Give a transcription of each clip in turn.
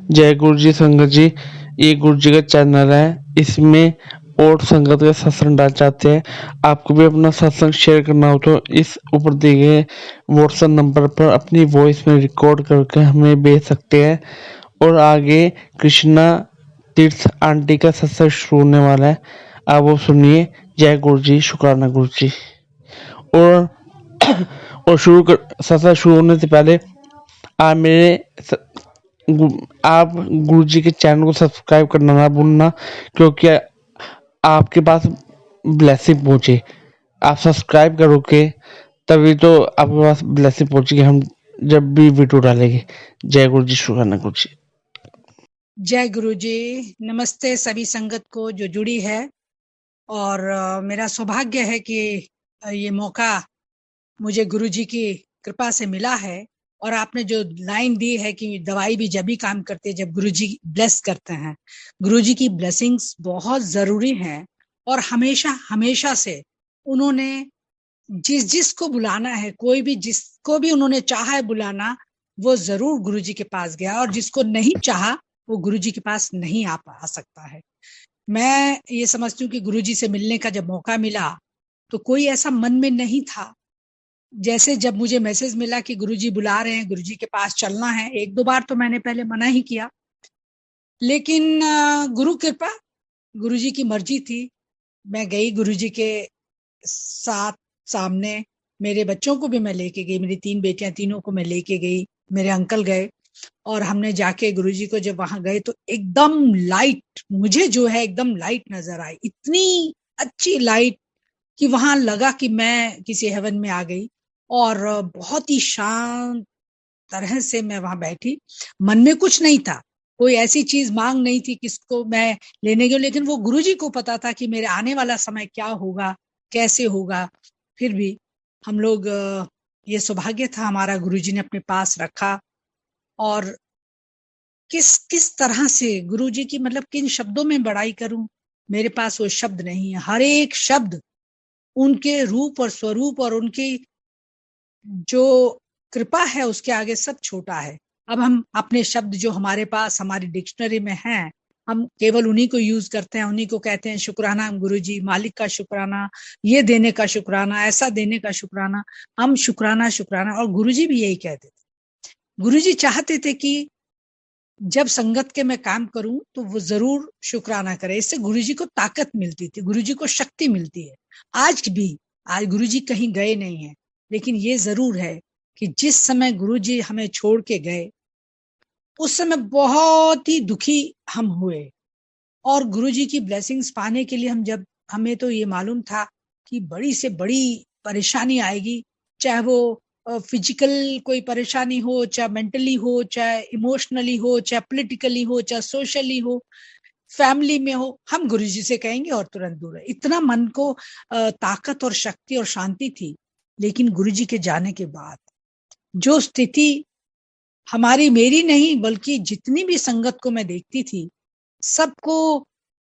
जय गुरु जी संगत जी। ये गुरु जी का चैनल है, इसमें और संगत का सत्संग डाल चाहते हैं। आपको भी अपना सत्संग शेयर करना हो तो इस ऊपर दिए गए व्हाट्सएप नंबर पर अपनी वॉइस में रिकॉर्ड करके हमें भेज सकते हैं। और आगे कृष्णा तीर्थ आंटी का सत्संग शुरू होने वाला है, आप वो सुनिए। जय गुरु जी, शुक्राना गुरु जी। और सत्संग शुरू होने से पहले आप मेरे आप गुरुजी के चैनल को सब्सक्राइब करना ना भूलना, क्योंकि आपके पास ब्लेसिंग पहुंचे। आप सब्सक्राइब करोगे तभी तो आपके पास ब्लेसिंग पहुंचेगी, हम जब भी वीडियो डालेंगे। जय गुरु जी, शुक्राना गुरु जी। जय गुरु जी। नमस्ते सभी संगत को जो जुड़ी है। और मेरा सौभाग्य है कि ये मौका मुझे गुरु जी की कृपा से मिला है। और आपने जो लाइन दी है कि दवाई भी जब भी काम करती है जब गुरु जी ब्लेस करते हैं। गुरु जी की ब्लेसिंग्स बहुत जरूरी हैं। और हमेशा हमेशा से उन्होंने जिस को बुलाना है, कोई भी जिसको भी उन्होंने चाहा है बुलाना, वो जरूर गुरु जी के पास गया। और जिसको नहीं चाहा वो गुरु जी के पास नहीं आ सकता है। मैं ये समझती हूँ कि गुरु जी से मिलने का जब मौका मिला तो कोई ऐसा मन में नहीं था। जैसे जब मुझे मैसेज मिला कि गुरुजी बुला रहे हैं, गुरुजी के पास चलना है, एक दो बार तो मैंने पहले मना ही किया, लेकिन गुरु कृपा, गुरुजी की मर्जी थी। मैं गई गुरुजी के साथ सामने। मेरे बच्चों को भी मैं लेके गई, मेरी 3 बेटियां, तीनों को मैं लेके गई। मेरे अंकल गए और हमने जाके गुरुजी को जब वहां गए तो एकदम लाइट, मुझे जो है एकदम लाइट नजर आई, इतनी अच्छी लाइट कि वहां लगा कि मैं किसी हेवन में आ गई। और बहुत ही शांत तरह से मैं वहां बैठी। मन में कुछ नहीं था, कोई ऐसी चीज मांग नहीं थी किसको मैं लेने गई, लेकिन वो गुरुजी को पता था कि मेरे आने वाला समय क्या होगा, कैसे होगा। फिर भी हम लोग ये सौभाग्य था हमारा, गुरुजी ने अपने पास रखा। और किस किस तरह से गुरुजी की, मतलब किन शब्दों में बड़ाई करूं, मेरे पास वो शब्द नहीं है। हर एक शब्द उनके रूप और स्वरूप और उनकी जो कृपा है उसके आगे सब छोटा है। अब हम अपने शब्द जो हमारे पास हमारी डिक्शनरी में हैं, हम केवल उन्हीं को यूज करते हैं, उन्हीं को कहते हैं शुक्राना गुरुजी, मालिक का शुक्राना, ये देने का शुक्राना, ऐसा देने का शुक्राना। हम शुक्राना शुक्राना, और गुरुजी भी यही कहते थे। गुरुजी चाहते थे कि जब संगत के मैं काम करूं तो वो जरूर शुक्राना करे, इससे गुरुजी को ताकत मिलती थी, गुरुजी को शक्ति मिलती है। आज भी, आज गुरुजी कहीं गए नहीं है, लेकिन ये जरूर है कि जिस समय गुरुजी हमें छोड़ के गए उस समय बहुत ही दुखी हम हुए। और गुरुजी की ब्लेसिंग्स पाने के लिए जब हमें तो ये मालूम था कि बड़ी से बड़ी परेशानी आएगी, चाहे वो फिजिकल कोई परेशानी हो, चाहे मेंटली हो, चाहे इमोशनली हो, चाहे पॉलिटिकली हो, चाहे सोशली हो, फैमिली में हो, हम गुरुजी से कहेंगे और तुरंत दूर है। इतना मन को ताकत और शक्ति और शांति थी। लेकिन गुरुजी के जाने के बाद जो स्थिति हमारी, मेरी नहीं बल्कि जितनी भी संगत को मैं देखती थी, सबको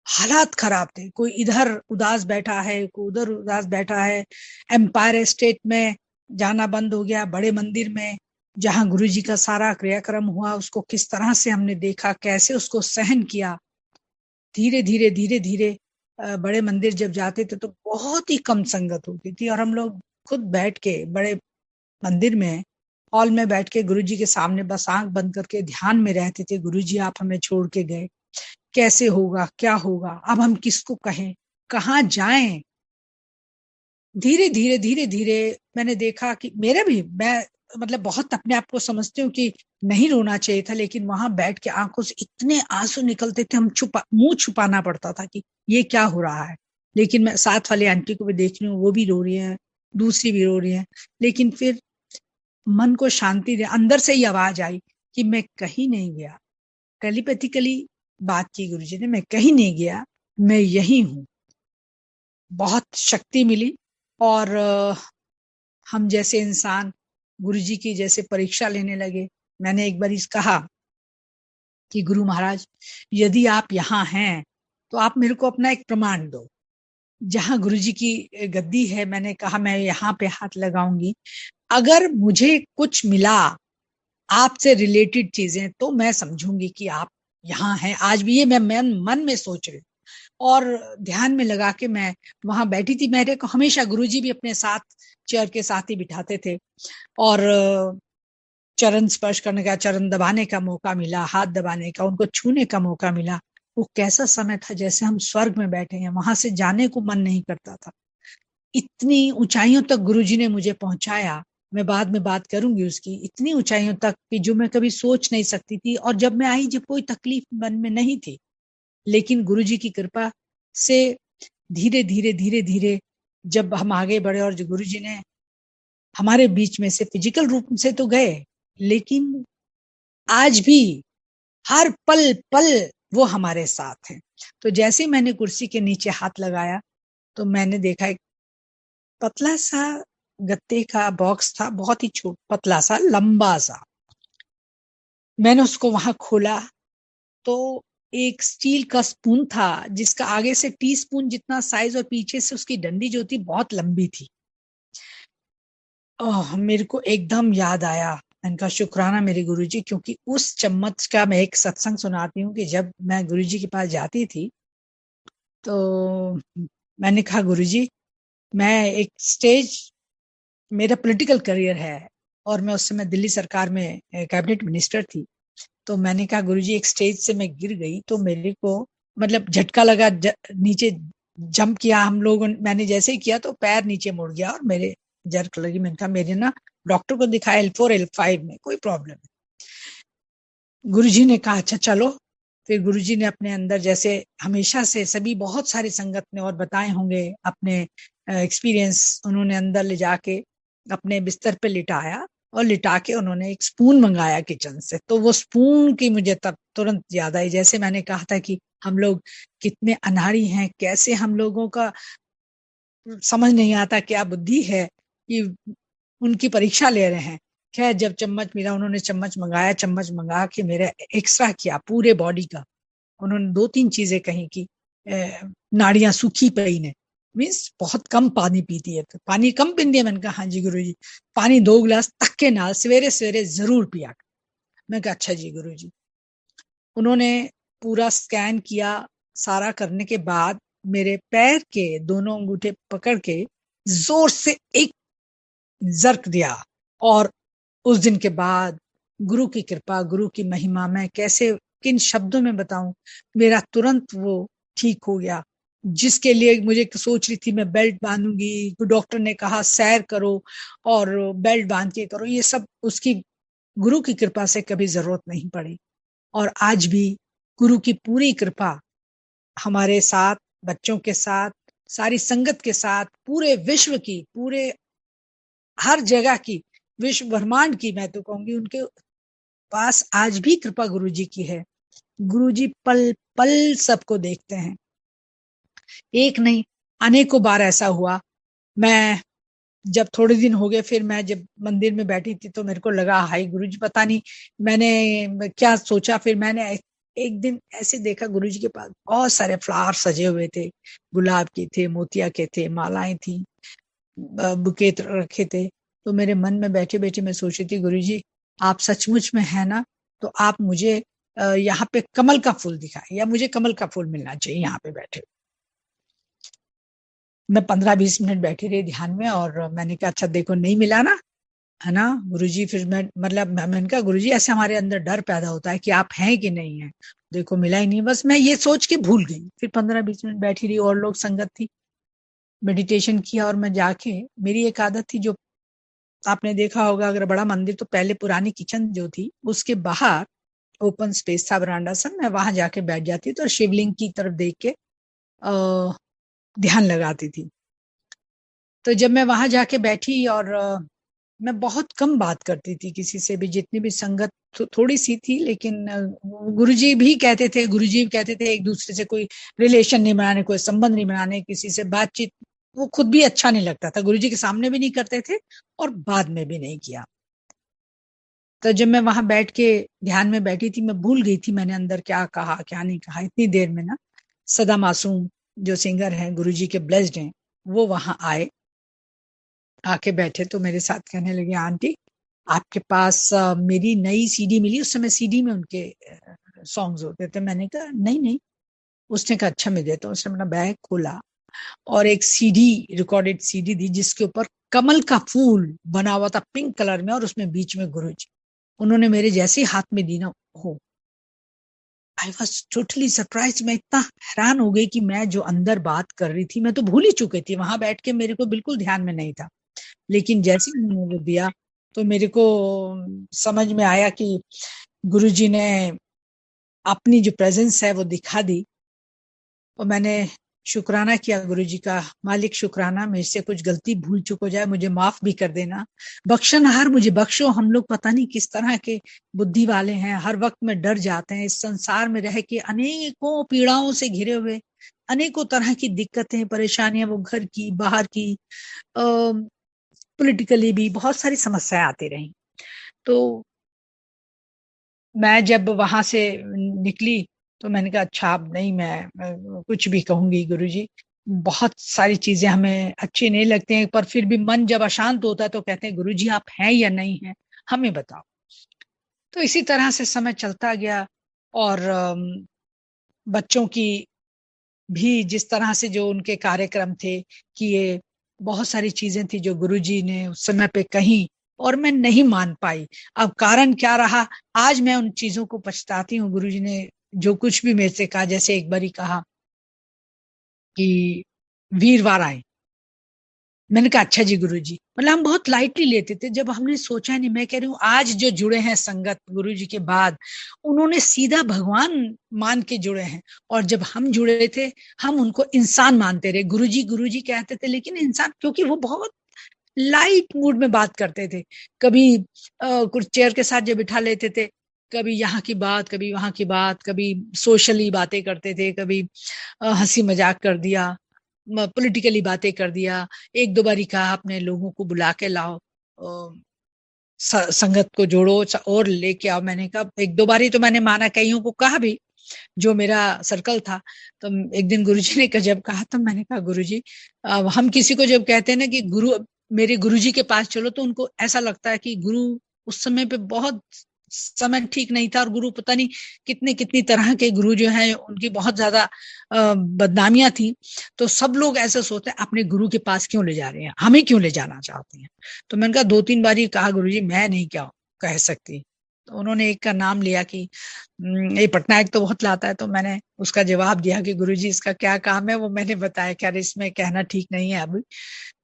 हालात खराब थे। कोई इधर उदास बैठा है, कोई उधर उदास बैठा है। एम्पायर स्टेट में जाना बंद हो गया, बड़े मंदिर में जहां गुरुजी का सारा क्रियाक्रम हुआ उसको किस तरह से हमने देखा, कैसे उसको सहन किया। धीरे धीरे धीरे धीरे बड़े मंदिर जब जाते थे तो बहुत ही कम संगत होती थी, और हम लोग खुद बैठ के बड़े मंदिर में हॉल में बैठ के गुरुजी के सामने बस आंख बंद करके ध्यान में रहते थे। गुरुजी आप हमें छोड़ के गए, कैसे होगा, क्या होगा, अब हम किसको कहें, कहाँ जाएं। धीरे धीरे धीरे धीरे मैंने देखा कि मेरे भी, मैं मतलब बहुत अपने आप को समझती हूँ कि नहीं रोना चाहिए था, लेकिन वहां बैठ के आंखों से इतने आंसू निकलते थे, हम मुंह छुपाना पड़ता था कि ये क्या हो रहा है। लेकिन मैं साथ वाली आंटी को भी देख रही हूँ, वो भी रो रही है, दूसरी भी रो रही है। लेकिन फिर मन को शांति दे, अंदर से ही आवाज आई कि मैं कहीं नहीं गया। टेलीपैथिकली बात की गुरुजी ने, मैं कहीं नहीं गया, मैं यही हूं। बहुत शक्ति मिली। और हम जैसे इंसान गुरुजी की जैसे परीक्षा लेने लगे। मैंने एक बार इस कहा कि गुरु महाराज, यदि आप यहाँ हैं तो आप मेरे को अपना एक प्रमाण दो। जहां गुरुजी की गद्दी है, मैंने कहा मैं यहाँ पे हाथ लगाऊंगी, अगर मुझे कुछ मिला आपसे रिलेटेड चीजें, तो मैं समझूंगी कि आप यहाँ हैं। आज भी ये मैं मन में सोच रही हूँ, और ध्यान में लगा के मैं वहां बैठी थी। मेरे को हमेशा गुरुजी भी अपने साथ चेयर के साथ ही बिठाते थे, और चरण स्पर्श करने का, चरण दबाने का मौका मिला, हाथ दबाने का, उनको छूने का मौका मिला। वो कैसा समय था, जैसे हम स्वर्ग में बैठे हैं। वहां से जाने को मन नहीं करता था। इतनी ऊंचाइयों तक गुरुजी ने मुझे पहुंचाया। मैं बाद में बात करूंगी उसकी, इतनी ऊंचाइयों तक कि जो मैं कभी सोच नहीं सकती थी। और जब मैं आई, जब कोई तकलीफ मन में नहीं थी, लेकिन गुरुजी की कृपा से धीरे धीरे धीरे धीरे जब हम आगे बढ़े, और जो गुरुजी ने हमारे बीच में से फिजिकल रूप से तो गए, लेकिन आज भी हर पल पल वो हमारे साथ हैं। तो जैसे ही मैंने कुर्सी के नीचे हाथ लगाया, तो मैंने देखा एक पतला सा गत्ते का बॉक्स था, बहुत ही छोटा, पतला सा, लंबा सा। मैंने उसको वहां खोला, तो एक स्टील का स्पून था, जिसका आगे से टी स्पून जितना साइज और पीछे से उसकी डंडी जो थी बहुत लंबी थी। मेरे को एकदम याद आया, इनका शुक्राना मेरे गुरुजी, क्योंकि उस चम्मच का मैं एक सत्संग सुनाती हूँ कि जब मैं गुरुजी के पास जाती थी, तो मैंने कहा, गुरुजी, मैं एक स्टेज, मेरा पॉलिटिकल करियर है, और मैं उस समय दिल्ली सरकार में कैबिनेट मिनिस्टर थी। तो मैंने कहा, गुरुजी, एक स्टेज से मैं गिर गई, तो मेरे को मतलब झटका लगा, नीचे जंप किया हम लोगों, मैंने जैसे ही किया तो पैर नीचे मुड़ गया और मेरे जर्क लगी। मैंने कहा, मेरे ना डॉक्टर को दिखाया, L4 L5 में कोई प्रॉब्लम है। गुरुजी ने कहा, अच्छा चलो। फिर गुरुजी ने अपने अंदर, जैसे हमेशा से सभी बहुत सारी संगत ने और बताए होंगे अपने एक्सपीरियंस, उन्होंने अंदर ले जाके अपने बिस्तर पे लिटाया, और लिटा के उन्होंने एक स्पून मंगाया किचन से। तो वो स्पून की मुझे तब तुरंत याद आई। जैसे मैंने कहा था कि हम लोग कितने अनाड़ी हैं, कैसे हम लोगों का समझ नहीं आता क्या बुद्धि है कि उनकी परीक्षा ले रहे हैं। खैर, जब चम्मच मिला, उन्होंने चम्मच मंगाया, चम्मच मंगा के मेरे एक्सरा किया पूरे बॉडी का। उन्होंने दो तीन चीजें कही कि नाड़ियां सूखी पई ने, मीन्स बहुत कम पानी पीती है, तो पानी कम पीती है। मैंने कहा, हाँ जी गुरुजी, पानी 2 गिलास तक के नाल सवेरे सवेरे जरूर पिया। मैं कहा, अच्छा जी गुरुजी। उन्होंने पूरा स्कैन किया। सारा करने के बाद मेरे पैर के दोनों अंगूठे पकड़ के जोर से एक जर्क दिया, और उस दिन के बाद गुरु की कृपा, गुरु की महिमा, मैं कैसे, किन शब्दों में बताऊं, मेरा तुरंत वो ठीक हो गया। जिसके लिए मुझे सोच रही थी मैं बेल्ट बांधूंगी, डॉक्टर ने कहा सैर करो और बेल्ट बांध के करो, ये सब उसकी गुरु की कृपा से कभी जरूरत नहीं पड़ी। और आज भी गुरु की पूरी कृपा हमारे साथ, बच्चों के साथ, सारी संगत के साथ, पूरे विश्व की, पूरे हर जगह की, विश्व ब्रह्मांड की, मैं तो कहूंगी, उनके पास आज भी कृपा गुरुजी की है। गुरुजी पल पल सबको देखते हैं। एक नहीं, अनेकों बार ऐसा हुआ। मैं जब थोड़े दिन हो गए, फिर मैं जब मंदिर में बैठी थी, तो मेरे को लगा, हाय गुरुजी, पता नहीं मैंने क्या सोचा। फिर मैंने एक दिन ऐसे देखा, गुरुजी के पास बहुत सारे फ्लावर सजे हुए थे, गुलाब के थे, मोतिया के थे, मालाएं थी, बुके रखे थे। तो मेरे मन में बैठे बैठे मैं सोची थी, गुरुजी, आप सचमुच में है ना, तो आप मुझे यहाँ पे कमल का फूल दिखाए, या मुझे कमल का फूल मिलना चाहिए यहाँ पे बैठे। मैं 15-20 मिनट बैठी रही ध्यान में, और मैंने कहा, अच्छा देखो, नहीं मिला ना, है ना गुरुजी। फिर मैं, मतलब मैंने कहा, गुरुजी, ऐसे हमारे अंदर डर पैदा होता है कि आप हैं कि नहीं है। देखो मिला ही नहीं, बस मैं ये सोच के भूल गई। फिर 15-20 मिनट बैठी रही, और लोग संगत थी, मेडिटेशन किया, और मैं जाके, मेरी एक आदत थी, जो आपने देखा होगा, अगर बड़ा मंदिर, तो पहले पुरानी किचन जो थी, उसके बाहर ओपन स्पेस था, बरांडा सा, मैं वहां जाके बैठ जाती, तो शिवलिंग की तरफ देख के ध्यान लगाती थी। तो जब मैं वहां जाके बैठी, और मैं बहुत कम बात करती थी किसी से भी, जितनी भी संगत थोड़ी सी थी, लेकिन गुरुजी भी कहते थे, गुरुजी भी कहते थे, एक दूसरे से कोई रिलेशन नहीं बनाने, कोई संबंध नहीं बनाने, किसी से बातचीत, वो खुद भी अच्छा नहीं लगता था। गुरुजी के सामने भी नहीं करते थे, और बाद में भी नहीं किया। तो जब मैं वहां बैठ के ध्यान में बैठी थी, मैं भूल गई थी मैंने अंदर क्या कहा क्या नहीं कहा। इतनी देर में ना, सदा मासूम जो सिंगर हैं, गुरुजी के ब्लेस्ड हैं, वो वहां आए, आके बैठे, तो मेरे साथ कहने लगे, आंटी, आपके पास मेरी नई सीडी मिली, उस समय सीडी में उनके सॉन्ग्स होते थे। मैंने कहा नहीं नहीं। उसने कहा अच्छा मैं देता हूँ। उसने अपना बैग खोला और एक सीडी, रिकॉर्डेड सीडी दी, जिसके ऊपर कमल का फूल बना हुआ था पिंक कलर में, और उसमें बीच में गुरुजी। उन्होंने मेरे जैसे ही हाथ में दी ना, हो, आई वॉज टोटली सरप्राइज। मैं इतना हैरान हो गई कि मैं जो अंदर बात कर रही थी मैं तो भूल ही चुकी थी, वहां बैठ के मेरे को बिल्कुल ध्यान में नहीं था। लेकिन जैसे ही उन्होंने वो दिया तो मेरे को समझ में आया कि गुरुजी ने अपनी जो प्रेजेंस है वो दिखा दी। और मैंने शुक्राना किया गुरुजी का, मालिक शुक्राना, मेरे से कुछ गलती भूल चुक हो जाए मुझे माफ भी कर देना, बख्शनहार मुझे बख्शो। हम लोग पता नहीं किस तरह के बुद्धि वाले हैं, हर वक्त में डर जाते हैं। इस संसार में रह के अनेकों पीड़ाओं से घिरे हुए, अनेकों तरह की दिक्कतें परेशानियां, वो घर की बाहर की, पॉलिटिकली भी बहुत सारी समस्याएं आती रही। तो मैं जब वहां से निकली तो मैंने कहा अच्छा अब नहीं, मैं कुछ भी कहूंगी गुरुजी। बहुत सारी चीजें हमें अच्छी नहीं लगती हैं, पर फिर भी मन जब अशांत होता है तो कहते हैं गुरुजी आप हैं या नहीं हैं, हमें बताओ। तो इसी तरह से समय चलता गया। और बच्चों की भी जिस तरह से जो उनके कार्यक्रम थे कि ये बहुत सारी चीजें थी जो गुरुजी ने उस समय पे कही और मैं नहीं मान पाई। अब कारण क्या रहा, आज मैं उन चीजों को पछताती हूँ। गुरुजी ने जो कुछ भी मेरे से कहा, जैसे एक बारी कहा कि वीरवार आए, मैंने कहा अच्छा जी गुरुजी। मतलब हम बहुत लाइटली लेते थे, जब हमने सोचा नहीं। मैं कह रही हूँ आज जो जुड़े हैं संगत गुरुजी के बाद, उन्होंने सीधा भगवान मान के जुड़े हैं। और जब हम जुड़े थे हम उनको इंसान मानते रहे, गुरुजी गुरुजी कहते थे लेकिन इंसान, क्योंकि वो बहुत लाइट मूड में बात करते थे। कभी कुछ चेयर के साथ जब बिठा लेते थे, कभी यहाँ की बात कभी वहां की बात, कभी सोशली बातें करते थे, कभी हंसी मजाक कर दिया, पॉलिटिकली बातें कर दिया। एक दो बारी कहा अपने लोगों को बुला के लाओ, संगत को जोड़ो और लेके आओ। मैंने कहा एक दो बारी तो मैंने माना, कईयों को कहा भी जो मेरा सर्कल था। तो एक दिन गुरुजी ने जब कहा तो मैंने कहा गुरुजी, हम किसी को जब कहते हैं ना कि गुरु, मेरे गुरुजी के पास चलो, तो उनको ऐसा लगता है कि गुरु उस समय पे बहुत समय ठीक नहीं था, और गुरु पता नहीं कितने कितनी तरह के गुरु जो हैं उनकी बहुत ज्यादा बदनामियां थी। तो सब लोग ऐसा सोचते हैं अपने गुरु के पास क्यों ले जा रहे हैं, हमें क्यों ले जाना चाहते हैं। तो मैंने कहा दो तीन बार ही कहा गुरुजी मैं नहीं क्या कह सकती। तो उन्होंने एक का नाम लिया कि ये पटनायक तो बहुत लाता है। तो मैंने उसका जवाब दिया कि गुरुजी इसका क्या काम है, वो मैंने बताया क्या इसमें कहना ठीक नहीं है अभी।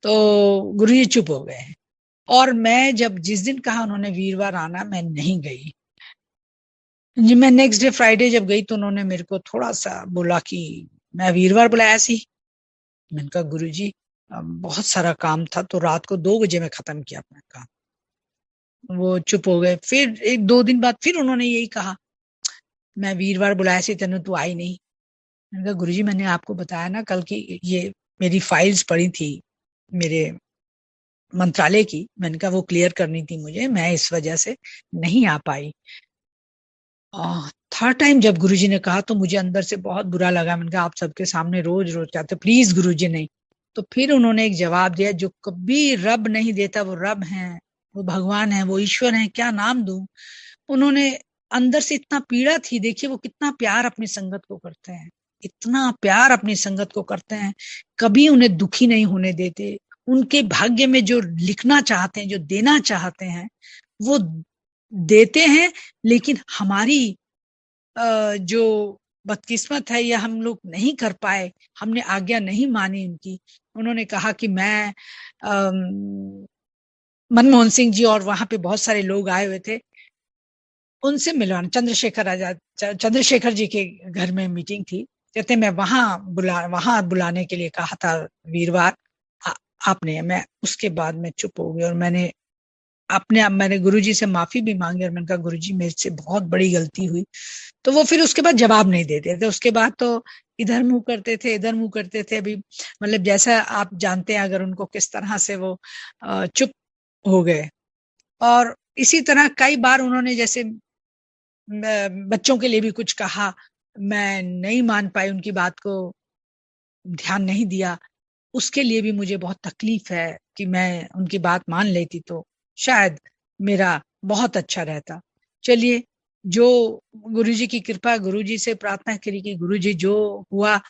तो गुरुजी चुप हो गए। और मैं जब जिस दिन कहा उन्होंने वीरवार आना, मैं नहीं गई जी। मैं नेक्स्ट डे फ्राइडे जब गई तो उन्होंने मेरे को थोड़ा सा बोला कि मैं वीरवार बुलाया सी। मैंने कहा गुरुजी बहुत सारा काम था तो रात को 2 बजे में खत्म किया अपना काम। वो चुप हो गए। फिर एक दो दिन बाद फिर उन्होंने यही कहा, मैं वीरवार बुलाया सी तेनू तू आई नहीं। मैंने कहा गुरुजी मैंने आपको बताया ना कल की, ये मेरी फाइल्स पड़ी थी मेरे मंत्रालय की, मैंने कहा वो क्लियर करनी थी मुझे, मैं इस वजह से नहीं आ पाई। थर्ड टाइम जब गुरुजी ने कहा तो मुझे अंदर से बहुत बुरा लगा। मैंने कहा आप सबके सामने रोज रोज कहते प्लीज गुरुजी नहीं। तो फिर उन्होंने एक जवाब दिया, जो कभी रब नहीं देता वो रब है, वो भगवान है, वो ईश्वर है, क्या नाम दूं। उन्होंने अंदर से इतना पीड़ा थी, देखिए वो कितना प्यार अपनी संगत को करते हैं, इतना प्यार अपनी संगत को करते हैं, कभी उन्हें दुखी नहीं होने देते। उनके भाग्य में जो लिखना चाहते हैं, जो देना चाहते हैं वो देते हैं। लेकिन हमारी जो बदकिस्मत है, या हम लोग नहीं कर पाए, हमने आज्ञा नहीं मानी उनकी। उन्होंने कहा कि मैं मनमोहन सिंह जी और वहां पे बहुत सारे लोग आए हुए थे, उनसे मिलवाना, चंद्रशेखर आजाद, चंद्रशेखर जी के घर में मीटिंग थी। कहते मैं वहां बुलाने के लिए कहा था वीरवार, आपने। मैं उसके बाद मैं चुप हो गई और मैंने गुरुजी से माफी भी मांगी और मैंने कहा गुरुजी मेरे से बहुत बड़ी गलती हुई। तो वो फिर उसके बाद जवाब नहीं देते थे। उसके बाद तो इधर मुंह करते थे, इधर मुंह करते थे। अभी मतलब जैसा आप जानते हैं अगर उनको किस तरह से वो चुप हो गए। और इसी तरह कई बार उन्होंने जैसे बच्चों के लिए भी कुछ कहा, मैं नहीं मान पाई, उनकी बात को ध्यान नहीं दिया। उसके लिए भी मुझे बहुत तकलीफ है कि मैं उनकी बात मान लेती तो शायद मेरा बहुत अच्छा रहता। चलिए, जो गुरुजी की कृपा, गुरुजी से प्रार्थना करी कि गुरुजी जो हुआ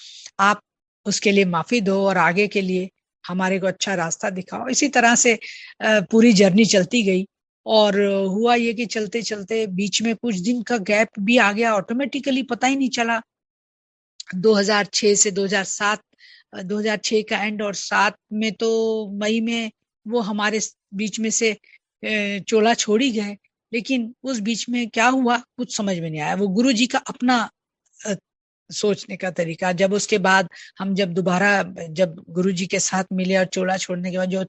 आप उसके लिए माफी दो और आगे के लिए हमारे को अच्छा रास्ता दिखाओ। इसी तरह से पूरी जर्नी चलती गई। और हुआ ये कि चलते चलते बीच में कुछ दिन का गैप भी आ गया, ऑटोमेटिकली पता ही नहीं चला। 2006 से 2007, 2006 का एंड और 7 में तो मई में वो हमारे बीच में से चोला छोड़ ही गए। लेकिन उस बीच में क्या हुआ कुछ समझ में नहीं आया। वो गुरु जी का अपना अ, सोचने का तरीका। जब उसके बाद हम जब दोबारा जब गुरु जी के साथ मिले और चोला छोड़ने के बाद जो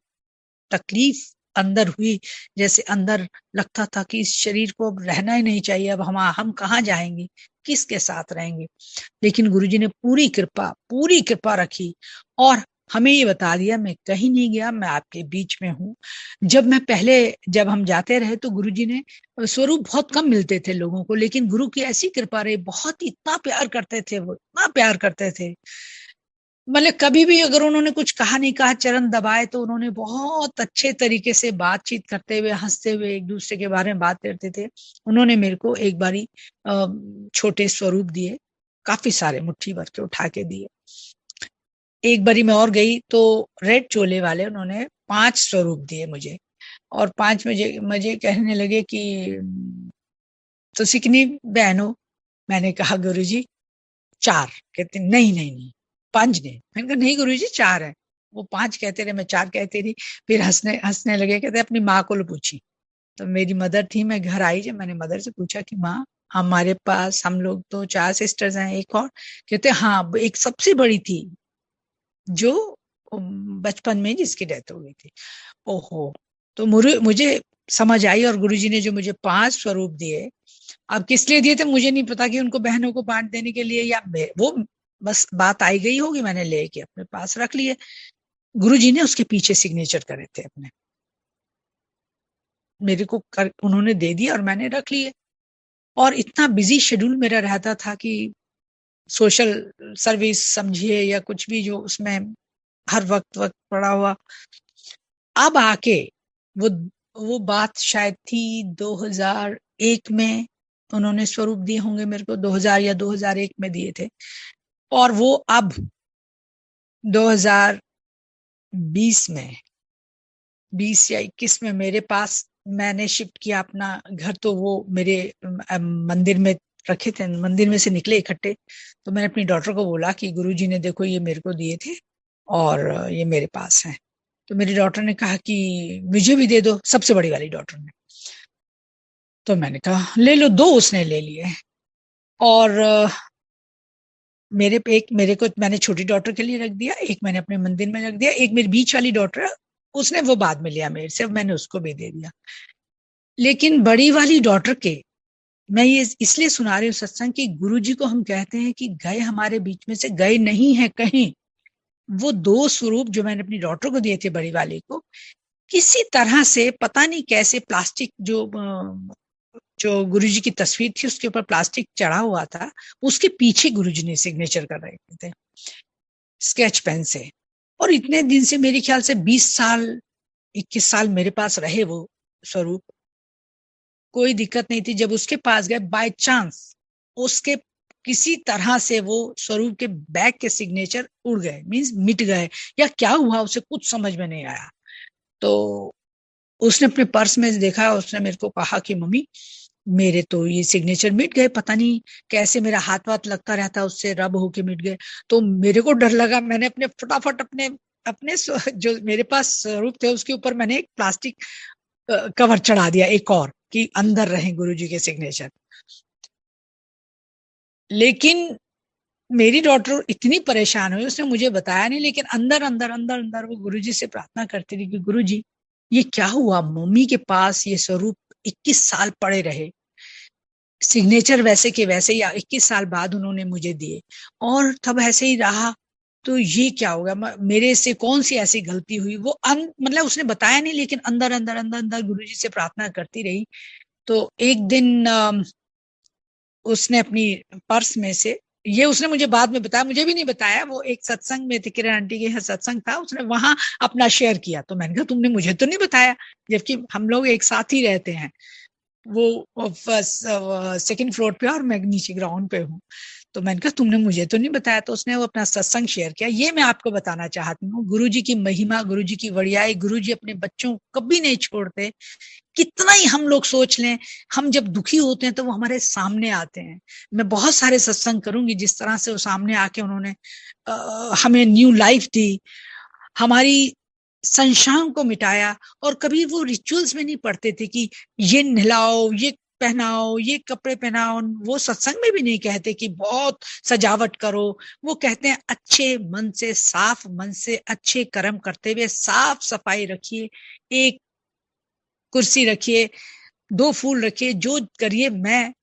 तकलीफ अंदर हुई, जैसे अंदर लगता था कि इस शरीर को अब रहना ही नहीं चाहिए, अब हम कहाँ जाएंगे, किसके साथ रहेंगे। लेकिन गुरुजी ने पूरी कृपा रखी और हमें ये बता दिया मैं कहीं नहीं गया, मैं आपके बीच में हूँ। जब हम जाते रहे तो गुरुजी ने स्वरूप बहुत कम मिलते थे लोगों को, लेकिन गुरु की ऐसी कृपा रही, बहुत इतना प्यार करते थे वो, इतना प्यार करते थे। मतलब कभी भी अगर उन्होंने कुछ कहा नहीं कहा, चरण दबाए तो उन्होंने बहुत अच्छे तरीके से बातचीत करते हुए, हंसते हुए एक दूसरे के बारे में बात करते थे। उन्होंने मेरे को एक बारी छोटे स्वरूप दिए, काफी सारे मुट्ठी भर के उठा के दिए। एक बारी मैं और गई तो रेड चोले वाले उन्होंने 5 स्वरूप दिए मुझे, और 5 मुझे मुझे कहने लगे कि तुसी कितनी बहन हो। मैंने कहा गुरुजी 4। कहते नहीं नहीं नहीं 5 ने। मैंने कहा नहीं गुरुजी 4 है। वो 5 कहते रहे, मैं 4 कहती रही। फिर हंसने हंसने लगे, कहते अपनी माँ को पूछी। तो मेरी मदर थी, मैं घर आई जब मैंने मदर से पूछा कि माँ हमारे पास हम लोग तो 4 सिस्टर्स हैं, एक और। कहते हाँ एक सबसे बड़ी थी जो बचपन में जिसकी डेथ हो गई थी। ओहो। तो मुझे समझ आई, और गुरुजी ने जो मुझे 5 स्वरूप दिए, अब किस लिए दिए थे मुझे नहीं पता, कि उनको बहनों को बांट देने के लिए या वो बस बात आई गई होगी, मैंने लेके अपने पास रख लिए। गुरुजी ने उसके पीछे सिग्नेचर करे थे अपने, मेरे को उन्होंने दे दिया और मैंने रख लिए। और इतना बिजी शेड्यूल मेरा रहता था कि सोशल सर्विस समझिए या कुछ भी जो उसमें हर वक्त वक्त पड़ा हुआ। अब आके वो वो बात शायद थी 2001 में उन्होंने स्वरूप दिए होंगे मेरे को, 2000 या 2001 में दिए थे। और वो अब 2020 में 20 या 21 में मेरे पास मैंने शिफ्ट किया अपना घर, तो वो मेरे मंदिर में रखे थे, मंदिर में से निकले इकट्ठे। तो मैंने अपनी डॉटर को बोला कि गुरुजी ने देखो ये मेरे को दिए थे और ये मेरे पास है। तो मेरी डॉटर ने कहा कि मुझे भी दे दो, सबसे बड़ी वाली डॉटर ने। तो मैंने कहा ले लो, 2 उसने ले लिए। और मेरे को मैंने छोटी डॉटर के लिए रख दिया, एक मैंने अपने मंदिर में रख दिया, एक मेरी बीच वाली डॉटर उसने वो बाद में लिया मेरे से, मैंने उसको भी दे दिया। लेकिन बड़ी वाली डॉटर के मैं ये इसलिए सुना रही हूँ सत्संग कि गुरुजी को हम कहते हैं कि गए हमारे बीच में से, गए नहीं है कहीं। वो 2 स्वरूप जो मैंने अपनी डॉटर को दिए थे, बड़ी वाली को, किसी तरह से पता नहीं कैसे प्लास्टिक जो गुरुजी की तस्वीर थी उसके ऊपर प्लास्टिक चढ़ा हुआ था, उसके पीछे गुरुजी ने सिग्नेचर कर रहे थे स्केच पेन से। और इतने दिन से मेरे ख्याल से 20 साल 21 साल मेरे पास रहे वो स्वरूप, कोई दिक्कत नहीं थी। जब उसके पास गए बाय चांस उसके किसी तरह से वो स्वरूप के बैग के सिग्नेचर उड़ गए, मींस मिट गए, या क्या हुआ उसे कुछ समझ में नहीं आया। तो उसने अपने पर्स में देखा, उसने मेरे को कहा कि मम्मी मेरे तो ये सिग्नेचर मिट गए, पता नहीं कैसे मेरा हाथ वाथ लगता रहता उससे रब होके मिट गए। तो मेरे को डर लगा, मैंने अपने फटाफट अपने अपने जो मेरे पास स्वरूप थे उसके ऊपर मैंने एक प्लास्टिक कवर चढ़ा दिया, एक और, कि अंदर रहे गुरुजी के सिग्नेचर। लेकिन मेरी डॉटर इतनी परेशान हुई, उसने मुझे बताया नहीं, लेकिन अंदर अंदर अंदर अंदर वो गुरुजी से प्रार्थना करती रही कि गुरुजी ये क्या हुआ, मम्मी के पास ये स्वरूप 21 साल पड़े रहे, सिग्नेचर वैसे के वैसे, या 21 साल बाद उन्होंने मुझे दिए और तब ऐसे ही रहा, तो ये क्या होगा, मेरे से कौन सी ऐसी गलती हुई। वो मतलब उसने बताया नहीं, लेकिन अंदर अंदर अंदर अंदर गुरुजी से प्रार्थना करती रही। तो एक दिन उसने अपनी पर्स में से ये उसने मुझे बाद में बताया, मुझे भी नहीं बताया। वो एक सत्संग में थे, किरण आंटी के यहाँ सत्संग था, उसने वहां अपना शेयर किया। तो मैंने कहा तुमने मुझे तो नहीं बताया, जबकि हम लोग एक साथ ही रहते हैं। वो सेकंड फ्लोर पे और मैं नीचे ग्राउंड पे हूँ। तो मैंने कहा तुमने मुझे तो नहीं बताया। तो उसने वो अपना सत्संग शेयर किया। ये मैं आपको बताना चाहती हूँ, गुरु जी की महिमा, गुरु जी की वड़ियाई। गुरु जी अपने बच्चों को कभी नहीं छोड़ते। कितना ही हम लोग सोच लें, हम जब दुखी होते हैं तो वो हमारे सामने आते हैं। मैं बहुत सारे सत्संग करूंगी जिस तरह से वो सामने आके उन्होंने हमें न्यू लाइफ दी, हमारी संशयों को मिटाया। और कभी वो रिचुअल्स में नहीं पढ़ते थे कि ये नहलाओ, ये पहनाओ, ये कपड़े पहनाओ। वो सत्संग में भी नहीं कहते कि बहुत सजावट करो। वो कहते हैं अच्छे मन से, साफ मन से, अच्छे कर्म करते हुए साफ सफाई रखिए, एक कुर्सी रखिए, 2 फूल रखिए, जो करिए, मैं